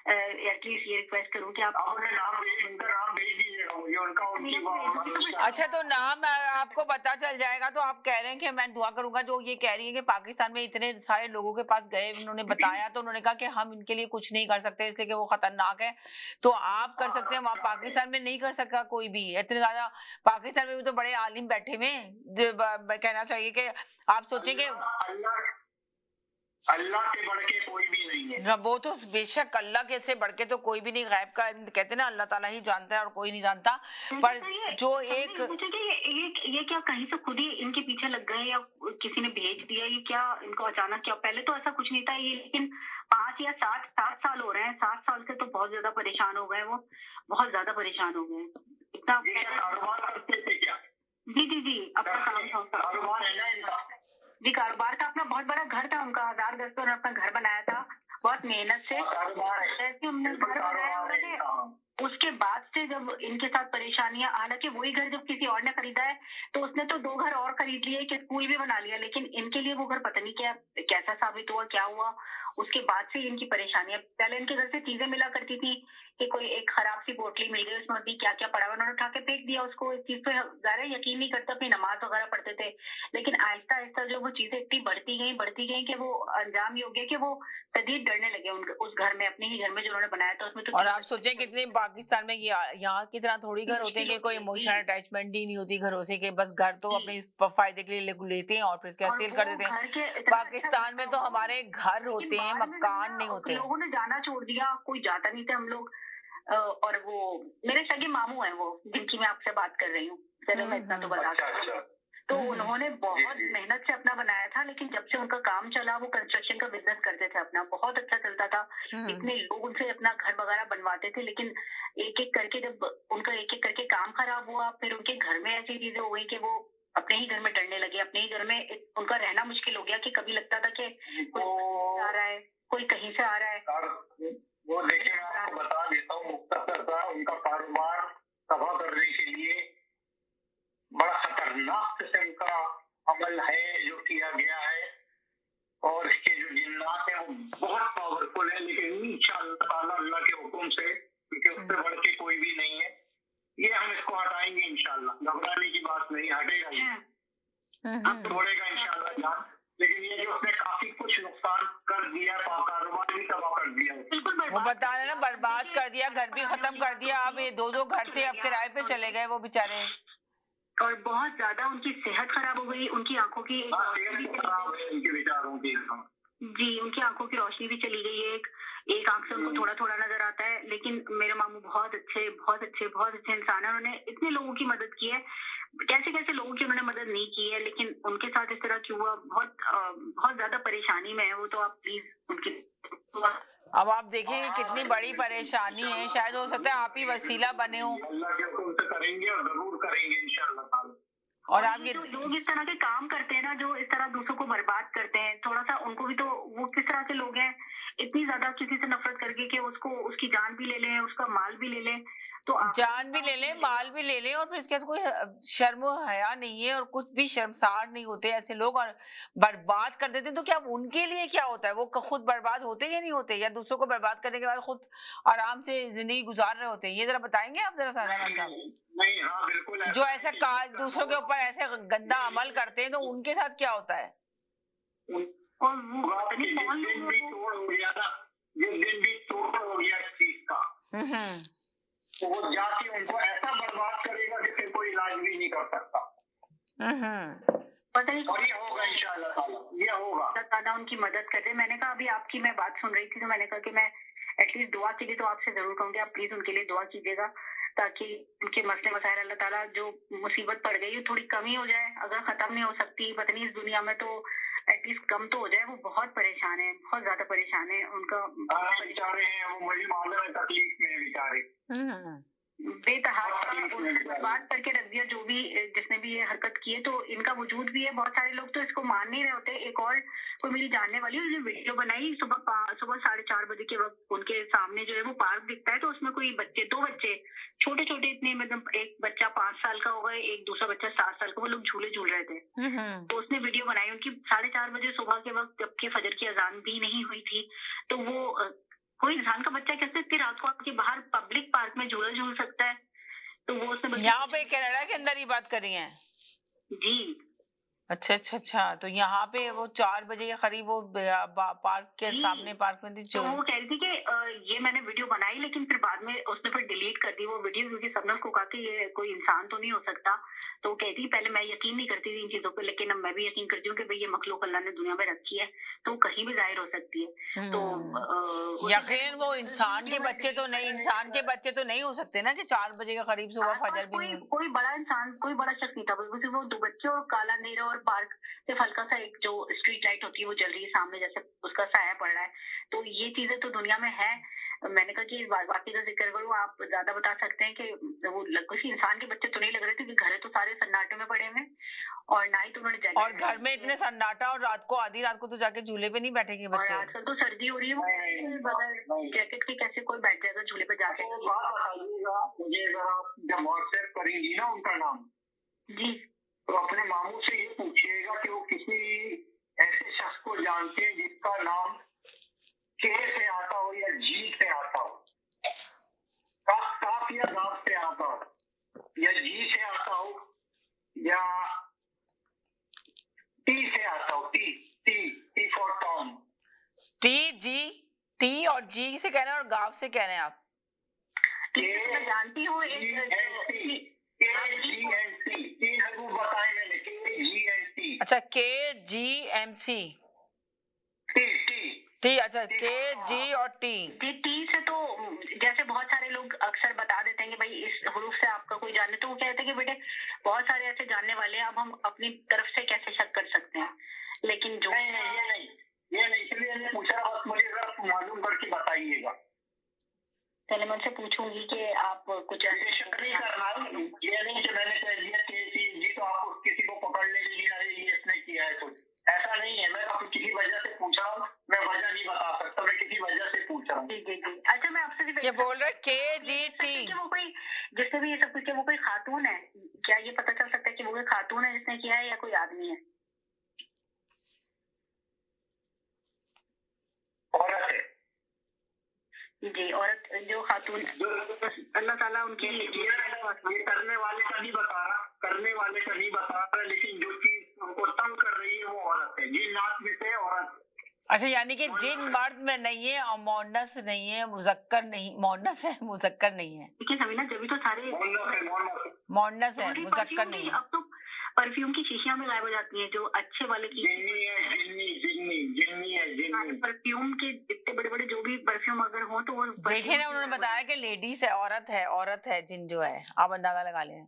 एटलीस्ट ये रिक्वेस्ट करूं कि आप उनका नाम भेज दीजिएगा मुझे, उनकी। अच्छा तो नाम आपको पता चल जाएगा। तो आप कह रहे हैं कि मैं दुआ करूंगा। जो ये कह रही है कि पाकिस्तान में इतने सारे लोगों के पास गए, उन्होंने बताया तो उन्होंने कहा कि हम इनके लिए कुछ नहीं कर सकते इसलिए कि वो खतरनाक है। तो आप कर सकते हैं, वहाँ पाकिस्तान में नहीं कर सका कोई भी। इतने ज्यादा पाकिस्तान में भी तो बड़े आलिम बैठे हुए हैं। कहना चाहिए कि आप सोचेंगे अल्लाह से बढ़ के कोई भी नहीं है। वो तो बेशक अल्लाह के से बढ़ के तो कोई भी नहीं। गैब का कहते हैं ना, अल्लाह ताला ही जानता है और कोई नहीं जानता। पर जो एक ये क्या कहीं से खुद ही इनके पीछे लग गए या किसी ने भेज दिया? ये क्या इनको अचानक क्या? पहले तो ऐसा कुछ नहीं था ये, लेकिन 5 या 7 साल हो रहे हैं। 7 साल से तो बहुत ज्यादा परेशान हो गए, वो बहुत ज्यादा परेशान हो गए। इतना कारोबार करते थे क्या? जी अपना काम था। कारोबार है ना इनका? जी कारोबार का अपना बहुत बड़ा घर था उनका। 1000 गज पर अपना घर बनाया था बहुत मेहनत से। जैसे हमने घर बनाया उन्होंने, उसके बाद से जब इनके साथ परेशानियां, हालांकि वही घर जब किसी और ने खरीदा है तो उसने तो 2 घर और खरीद लिए, कि स्कूल भी बना लिया, लेकिन इनके लिए वो घर पता नहीं क्या कैसा साबित हुआ, क्या हुआ। उसके बाद से इनकी परेशानियां, पहले इनके घर से चीजें मिला करती थी कि कोई एक खराब सी बोतली मिल गई, उसमें भी क्या क्या पड़ा हुआ, उन्होंने उठा के फेंक दिया उसको। इस चीज पे ज़्यादा यकीन नहीं करते, अपनी नमाज वगैरह पढ़ते थे। लेकिन आहिस्ता आहिस्ता जो वो चीजें इतनी बढ़ती गई कि वो अंजाम ये हो गया कि वो शदीद डरने लगे उस घर में, अपने ही घर में जो उन्होंने बनाया था उसमें। तो और आप सोचें कितने पाकिस्तान में यहाँ की तरह थोड़ी घर होते हैं कि कोई इमोशनल अटैचमेंट ही नहीं होती घरों से, कि बस घर तो अपने फायदे के लिए लेते हैं और फिर इसके सेल कर देते हैं। पाकिस्तान में तो हमारे घर होते हैं, मकान नहीं होते। लोगों ने जाना छोड़ दिया, कोई जाता नहीं था। हम लोग और वो मेरे सगे मामू हैं वो, जिनकी मैं आपसे बात कर रही हूँ। चलो मैं इतना तो बता सकती हूँ। तो उन्होंने बहुत मेहनत से अपना बनाया था, लेकिन जब से उनका काम चला, वो कंस्ट्रक्शन का बिजनेस करते थे अपना, बहुत अच्छा चलता था। इतने लोग उनसे अपना घर वगैरह बनवाते थे, लेकिन एक एक करके जब उनका एक एक करके काम खराब हुआ, फिर उनके घर में ऐसी चीजें हो गई कि वो अपने ही घर में डरने लगे। अपने ही घर में उनका रहना मुश्किल हो गया, कि कभी लगता था कि कोई आ रहा है, कोई कहीं से आ रहा है। वो देखिए मैं आपको बता देता हूँ, मुख्तसर सा उनका कारोबार तबाह करने के लिए बड़ा खतरनाक किस्म का अमल है जो किया गया है, और इसके जो जिन्नात हैं वो बहुत पावरफुल है। लेकिन इंशाअल्लाह अल्लाह के हुक्म से, क्योंकि उससे बढ़ के कोई भी नहीं है, ये हम इसको हटाएंगे इंशाअल्लाह। घबराने की बात नहीं, हटेगा ये, अब तोड़ेगा इंशाअल्लाह जान। लेकिन ये जो उसने काफी कुछ नुकसान कर दिया, कारोबार भी तबाह कर दिया, वो बता रहे ना, बर्बाद कर दिया, घर भी खत्म कर दिया। अब ये 2 घर थे, अब किराए पे चले गए वो बेचारे। और बहुत ज्यादा उनकी सेहत खराब हो गई, उनकी आंखों की उनके विचारों की जी उनकी आंखों की रोशनी भी चली गई है। एक आंख से उनको थोड़ा थोड़ा नजर आता है। लेकिन मेरे मामू बहुत अच्छे इंसान है। उन्होंने इतने लोगों की मदद की है, कैसे कैसे लोगों की उन्होंने मदद नहीं की है, लेकिन उनके साथ इस तरह क्यों हुआ, बहुत ज्यादा परेशानी में है वो। तो आप प्लीज उनकी, अब आप देखिए कितनी बड़ी परेशानी है। शायद हो सकता है आप ही वसीला बने हो। अल्लाह के हुक्म से करेंगे और जरूर करेंगे इंशाअल्लाह। और आप ये लोग इस तरह के काम करते हैं ना, जो इस तरह दूसरों को बर्बाद करते हैं, थोड़ा सा उनको भी तो, वो किस तरह के लोग हैं, इतनी ज्यादा किसी से नफरत करके कि उसकी जान भी ले लें, उसका माल भी ले लें। तो जान भी ले ले, माल भी ले ले, और फिर इसके बाद कोई शर्म हया नहीं है और कुछ भी शर्मसार नहीं होते ऐसे लोग, और बर्बाद कर देते हैं। तो क्या उनके लिए क्या होता है? वो खुद बर्बाद होते या नहीं होते, या दूसरों को बर्बाद करने के बाद खुद आराम से जिंदगी गुजार रहे होते हैं? ये जरा बताएंगे आप जरा सारा साहब। नहीं, हाँ बिल्कुल। जो ऐसा दूसरों के ऊपर ऐसे गंदा अमल करते हैं, तो उनके साथ क्या होता है? और वो जिस दिन भी तोड़ हो गया इस चीज का, तो वो जाके उनको ऐसा बर्बाद करेगा कि फिर कोई इलाज भी नहीं कर सकता। पता नहीं, और ये होगा इंशाअल्लाह ताला, ये होगा। अल्लाह ताला उनकी मदद कर दे। मैंने कहा अभी आपकी मैं बात सुन रही थी तो मैंने कहा कि मैं एटलीस्ट दुआ के लिए तो आपसे जरूर कहूँगी, आप प्लीज उनके लिए दुआ कीजिएगा ताकि उनके मसले मसाइल अल्लाह ताला जो मुसीबत पड़ गई है थोड़ी कमी हो जाए। अगर खत्म नहीं हो सकती पता नहीं इस दुनिया में तो एटलीस्ट कम तो हो जाए। वो बहुत परेशान है, बहुत ज्यादा परेशान है। उनका बेचारे हैं वो, मुझे मालूम है तकलीफ में बेचारे, बेतहाशा बर्बाद करके रख दिया जो भी जिसने भी ये हरकत की है। तो इनका वजूद भी है, बहुत सारे लोग तो इसको मान नहीं रहे होते। एक और कोई मेरी जानने वाली उसने वीडियो बनाई सुबह 4:30 बजे के वक्त उनके सामने जो है वो पार्क दिखता है, तो उसमें कोई दो बच्चे छोटे छोटे इतने, मतलब एक बच्चा 5 साल का होगा, एक दूसरा बच्चा 7 साल का, वो लोग झूले झूल रहे थे। तो उसने वीडियो बनाई उनकी 4:30 बजे सुबह के वक्त, जबकि फजर की अजान भी नहीं हुई थी। तो वो कोई इंसान का बच्चा कैसे इतनी रात को आके बाहर पब्लिक पार्क में झूला झूल सकता है? तो वो उसने यहाँ पे कनाडा के अंदर ही बात कर रही हैं जी। अच्छा। तो यहाँ पे वो 4 बजे के करीब वो पार्क के सामने पार्क में थी तो वो कह रही थी कि ये मैंने वीडियो बनाई लेकिन फिर बाद में उसने फिर डिलीट कर दी वो वीडियो, क्योंकि सबने उसको कहा कि ये कोई इंसान तो नहीं हो सकता। तो वो कहती पहले मैं यकीन नहीं करती थी इन चीजों पे, लेकिन अब मैं भी यकीन करती हूँ कि भाई ये मखलूक अल्लाह ने दुनिया में रखी है तो वो कहीं भी जाहिर हो सकती है। तो यकीन वो इंसान के बच्चे तो नहीं हो सकते ना कि 4 बजे के करीब सुबह फजर भी नहीं। कोई बड़ा इंसान, कोई बड़ा शख्स नहीं था, बल्कि वो 2 बच्चे और काला अंधेरा और पार्क सिर्फ हल्का सा एक जो स्ट्रीट लाइट होती है वो जल रही है सामने, जैसे उसका साया पड़ रहा है। तो ये चीजें तो दुनिया में है। मैंने कहा कि इस बाकी का जिक्र करूँ, आप ज्यादा बता सकते हैं कि वो किसी इंसान के बच्चे तो नहीं लग रहे थे, क्योंकि घर तो सारे सन्नाटे में पड़े हुए और ना ही तो उन्होंने और घर में इतने सन्नाटा, और आधी रात को तो जाके झूले पे नहीं बैठेंगे बच्चे। और आजकल तो सर्दी हो रही है, वो बगैर जैकेट के कैसे कोई बैठ जाएगा झूले पे जाके? मुझे जब व्हाट्सएप करेंगी ना उनका नाम जी, तो अपने मामू से ये पूछिएगा कि वो किसी ऐसे शख्स को जानते हैं जिसका नाम के से आता हो या जी से आता हो, काफ या गाफ से आता हो, या जी से आता हो या टी से आता हो। T for Tom. टी और जी से कह रहे हैं और गाफ से कह रहे हैं आप? मैं जानती हूँ अच्छा, KGMC टी। अच्छा, KG और टी से तो जैसे बहुत सारे लोग अक्सर बता देते हैं कि भाई इस हरूफ से आपका कोई जाने, तो वो कहते हैं कि बेटे बहुत सारे ऐसे जानने वाले हैं, अब हम अपनी तरफ से कैसे शक कर सकते हैं। लेकिन जो ये नहीं, इसलिए मैंने पूछा, बस मुझे मालूम करके बताइएगा। पहले मैं उनसे पूछूंगी कि आप कुछ ऐसे शक नहीं करना, ये नहीं कि मैंने कह दिया जी तो आप किसी को पकड़ने के लिए अरे ये इसने किया है कुछ, ऐसा नहीं है। मैं आपको किसी वजह से पूछा हूँ, मैं वजह नहीं बता सकता, मैं किसी वजह से पूछ रहा हूँ। जी। अच्छा, मैं आपसे क्या बोल रहे हैं? KGT वो कोई जिससे भी ये सब कुछ, वो कोई खातून है क्या? ये पता चल सकता है कि वो कोई खातून है जिसने किया है या कोई आदमी है? औरत है जी, औरत जो खातून, अल्लाह ताला उनके ये करने वाले का नहीं बता रहा, लेकिन जो चीज उनको तंग कर रही है वो औरत है। जिन नात में से औरत। अच्छा, यानी कि जिन मर्द में नहीं है और मोनस नहीं है, मुजक्कर नहीं, मोनस है मुजक्कर नहीं है। लेकिन समीना जब तो सारे मोनस है मुजक्कर नहीं है। अब तो परफ्यूम की शीशियां में गायब हो जाती हैं जो अच्छे वाले की। जिन्नी परफ्यूम के इतने बड़े बड़े जो भी परफ्यूम अगर हो तो वो देखिए ना, उन्होंने बताया कि लेडीज है, औरत है जिन जो है, आप अंदाजा लगा लें।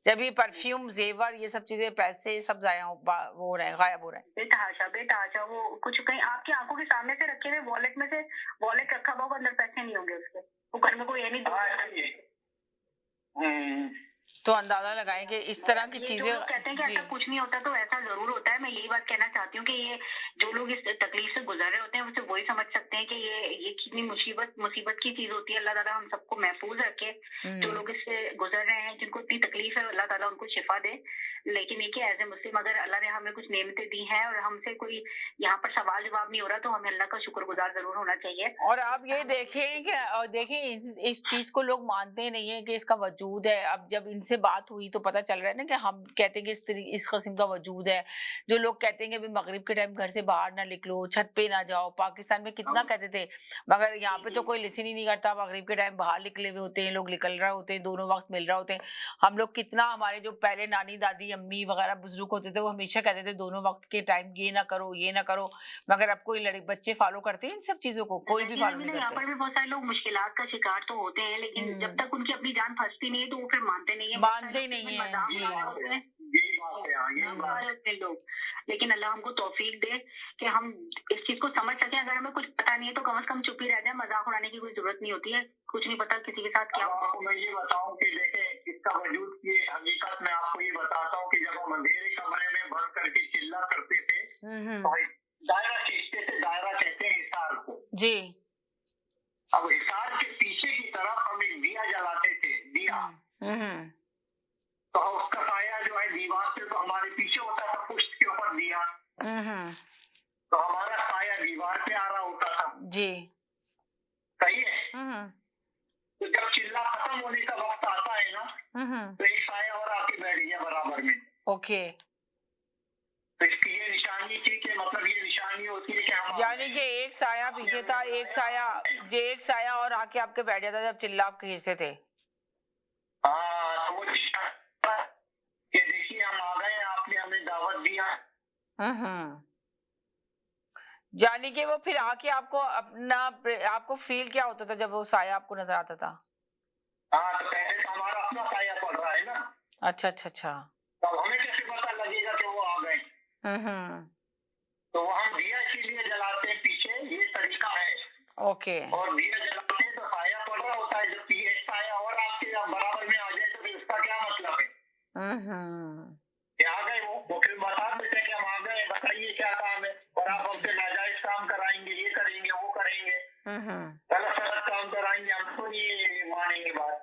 जब ये परफ्यूम, जेवर, ये सब चीजें, पैसे सब जाया हो रहे हैं, गायब हो रहे हैं। बेतहाशा वो कुछ कहीं आपकी आंखों के सामने से रखे हुए वॉलेट में से वॉलेट रखा हुआ, अंदर पैसे नहीं होंगे उसके, वो घर में कोई ये नहीं। तो अंदाजा लगाएं कि इस तरह की चीजें। कहते हैं कि ऐसा कुछ नहीं होता, तो ऐसा जरूर होता है। मैं यही बात कहना चाहती हूँ कि ये जो लोग इस तकलीफ से गुजर रहे होते हैं उसे वही समझ सकते हैं कि ये कितनी मुसीबत की चीज होती है। अल्लाह ताला हम सबको महफूज रखे। जो लोग इससे गुजर रहे हैं, जिनको इतनी तकलीफ है, अल्लाह ताला उनको शिफा दे। लेकिन ये कि एज ए मुस्लिम अगर अल्लाह ने हमें कुछ नेमतें दी हैं और हमसे कोई यहाँ पर सवाल जवाब नहीं हो रहा, तो हमें अल्लाह का शुक्रगुजार जरूर होना चाहिए। और आप ये देखें इस चीज को लोग मानते नहीं है कि इसका वजूद है। अब जब इनसे बात हुई तो पता चल रहा है ना कि हम कहते हैं कि इस किस्म का वजूद है। जो लोग कहते हैं कि मगरिब के टाइम घर से बाहर ना निकलो, छत पे ना जाओ, पाकिस्तान में कितना कहते थे, मगर यहाँ पे तो कोई लिसन ही नहीं करता। मगरिब के टाइम बाहर निकले हुए होते हैं लोग, निकल रहे होते हैं, दोनों वक्त मिल रहे होते हैं। हम लोग कितना, हमारे जो पहले नानी दादी अम्मी वगैरह बुजुर्ग होते थे वो हमेशा कहते थे दोनों वक्त के टाइम ये ना करो ये ना करो, मगर अब कोई बच्चे फॉलो करते हैं इन सब चीजों को? कोई भी फॉलो नहीं यहाँ करते। पर भी बहुत सारे लोग मुश्किलात का शिकार तो होते हैं, लेकिन जब तक उनकी अपनी जान फंसती नहीं है तो वो फिर मानते नहीं है। मानते ही नहीं है जी। यही बात है, हाँ, यही बात है। होते हैं लोग, लेकिन अल्लाह हमको तौफीक दे कि हम इस चीज को समझ सकें। अगर हमें कुछ पता नहीं है तो कम से कम चुप ही रह जाए, मजाक उड़ाने की कोई जरूरत नहीं होती है। कुछ नहीं पता किसी के साथ क्या अब आपको मैं ये बताऊं कि देखें, इसका वजूद की हकीकत में आपको ये बताता हूँ कि जब हम अंधेरे कमरे में बंद करके चिल्ला करते थे तो दायरा खींचते थे, दायरा कहते हैं हिसार को जी। अब हिसार के पीछे की तरफ हम एक दिया जलाते थे, दिया, तो उसका साया जो है दीवार से तो हमारे पीछे होता था, पुष्ट के ऊपर दिया, तो हमारा साया दीवार पे आ रहा होता था जी। सही है। तो जब चिल्ला खत्म होने का वक्त आता है ना तो एक साया और आके बैठ गया बराबर में। ओके, तो इसकी ये निशानी थी कि मतलब ये निशानी होती है कि हम, यानी कि एक साया पीछे था, एक साया और आके आपके बैठ जाता जब चिल्ला आप खींचते थे। हाँ, तो वो ये देखिए हम आ गए, आपने हमें दावत दिया। यानी कि वो फिर आके आपको आपको फील क्या होता था जब वो साया आपको नजर आता था? हाँ, तो पहले तो हमारा अपना साया पड़ रहा है ना। अच्छा अच्छा अच्छा। तो हमें कैसे पता लगेगा कि वो आ गए? तो वो हम दिया इसीलिए जलाते हैं पीछे, ये तरीका है। ओके। और दिया जलाते हैं तो साया पड़ रहा होता है, जब एक साया और आपके बराबर में आ जाए तो फिर उसका क्या मतलब है? कि आ गए वो फिर बता देते हैं कि हम आ गए, बताइए क्या काम है, और आप हमसे नाजायज काम कराएंगे, ये करेंगे वो करेंगे, गलत सलत काम कराएंगे, हम तो नहीं मानेंगे बात।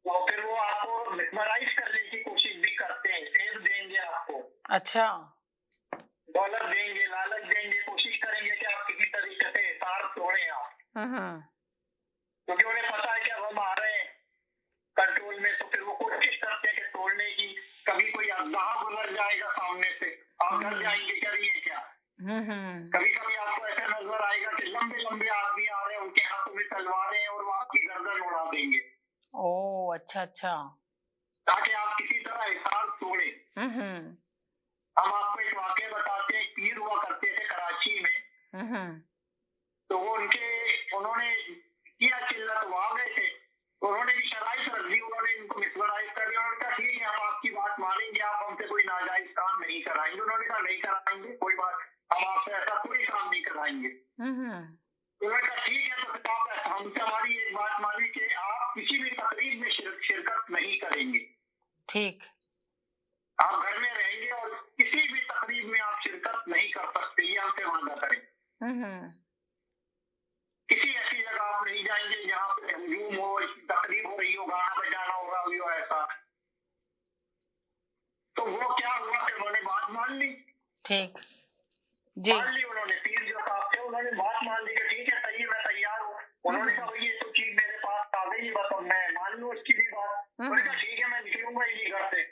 तो फिर वो आपको मिसमराइज करने की कोशिश भी करते हैं, फेब देंगे आपको। अच्छा। दौलत देंगे, लालच देंगे, कोशिश करेंगे कि आप किसी तरीके से हिसार तोड़ें आप, क्योंकि उन्हें पता है कि अब हम आ रहे हैं कंट्रोल में, तो फिर वो कोशिश करते हैं कि तोड़ने की। कभी कोई अजदहा गुजर जाएगा सामने से, आप डर जाएंगे क्या ये क्या। कभी कभी आपको ऐसा नजर आएगा कि लंबे लंबे आदमी आ रहे हैं, उनके हाथों में तलवारें हैं और वो आपकी गर्दन उड़ा देंगे। ओह अच्छा अच्छा। ताकि आप किसी तरह हिसार तोड़े। हम आपको एक वाकया बताते हैं, पीर हुआ करते थे कराची में, तो वो उन्होंने किया चिल्ला, तो वो आ गए थे, तो उन्होंने भी शराइत रख दी, उन्होंने इनको मिसमराइज कर दिया। उन्होंने कहा ठीक है हम आपकी बात मानेंगे, आप हमसे कोई नाजायज काम नहीं कराएंगे। उन्होंने कहा नहीं कराएंगे, कोई बात, हम आपसे ऐसा कोई काम नहीं कराएंगे। उन्होंने कहा ठीक है, तो फिर आप हमसे हमारी एक बात मानिए कि आप किसी भी तकरीब में शिरकत नहीं करेंगे। ठीक। आप घर में रहेंगे और किसी भी तकरीब में आप शिरकत नहीं कर सकते, ये हमसे वादा करें। किसी ऐसी जगह आप नहीं जाएंगे जहाँ पे हजूम हो, तकरीब हो रही हो, गाना बजाना हो रहा हो ऐसा। तो वो क्या हुआ कि उन्होंने बात मान ली। ठीक जी। मान ली उन्होंने, पीर जो साहब थे उन्होंने बात मान ली कि ठीक है सही है, मैं तैयार हूँ। उन्होंने कहा भाई ये तो चीज मेरे पास आ गई, बस अब मैं मान लूँ उसकी भी बात। उन्होंने कहा ठीक है मैं निकलूंगा ही नहीं घर से,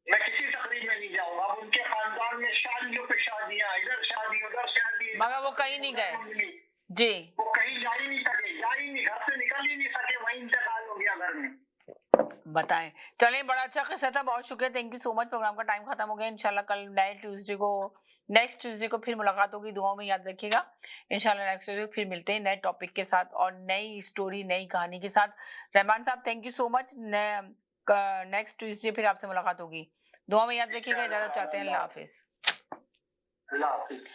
मैं किसी तकरीब में नहीं जाऊंगा। अब उनके खानदान में शादियों पे शादियां, इधर शादी उधर शादी, मगर वो कहीं नहीं गए जी। वो कहीं जा ही नहीं सके, घर से निकल ही नहीं सके, वहीं इंतकाल हो गया घर में। बताएं। चलें, बड़ा अच्छा किस्सा था, बहुत शुक्रिया, thank you so much. Programme का टाइम खत्म हो गया। इंशाल्लाह कल नेक्स्ट ट्यूसडे को फिर मुलाकात होगी। दुआओं में याद रखिएगा। इंशाल्लाह नेक्स्ट ट्यूसडे फिर मिलते हैं नए टॉपिक के साथ और नई स्टोरी, नई कहानी के साथ। रहमान साहब thank you so much. Next Tuesday फिर आपसे मुलाकात होगी। दुआ में याद रखिएगा। इजाजत चाहते हैं। अल्लाह हाफिज। अल्लाह हाफिज।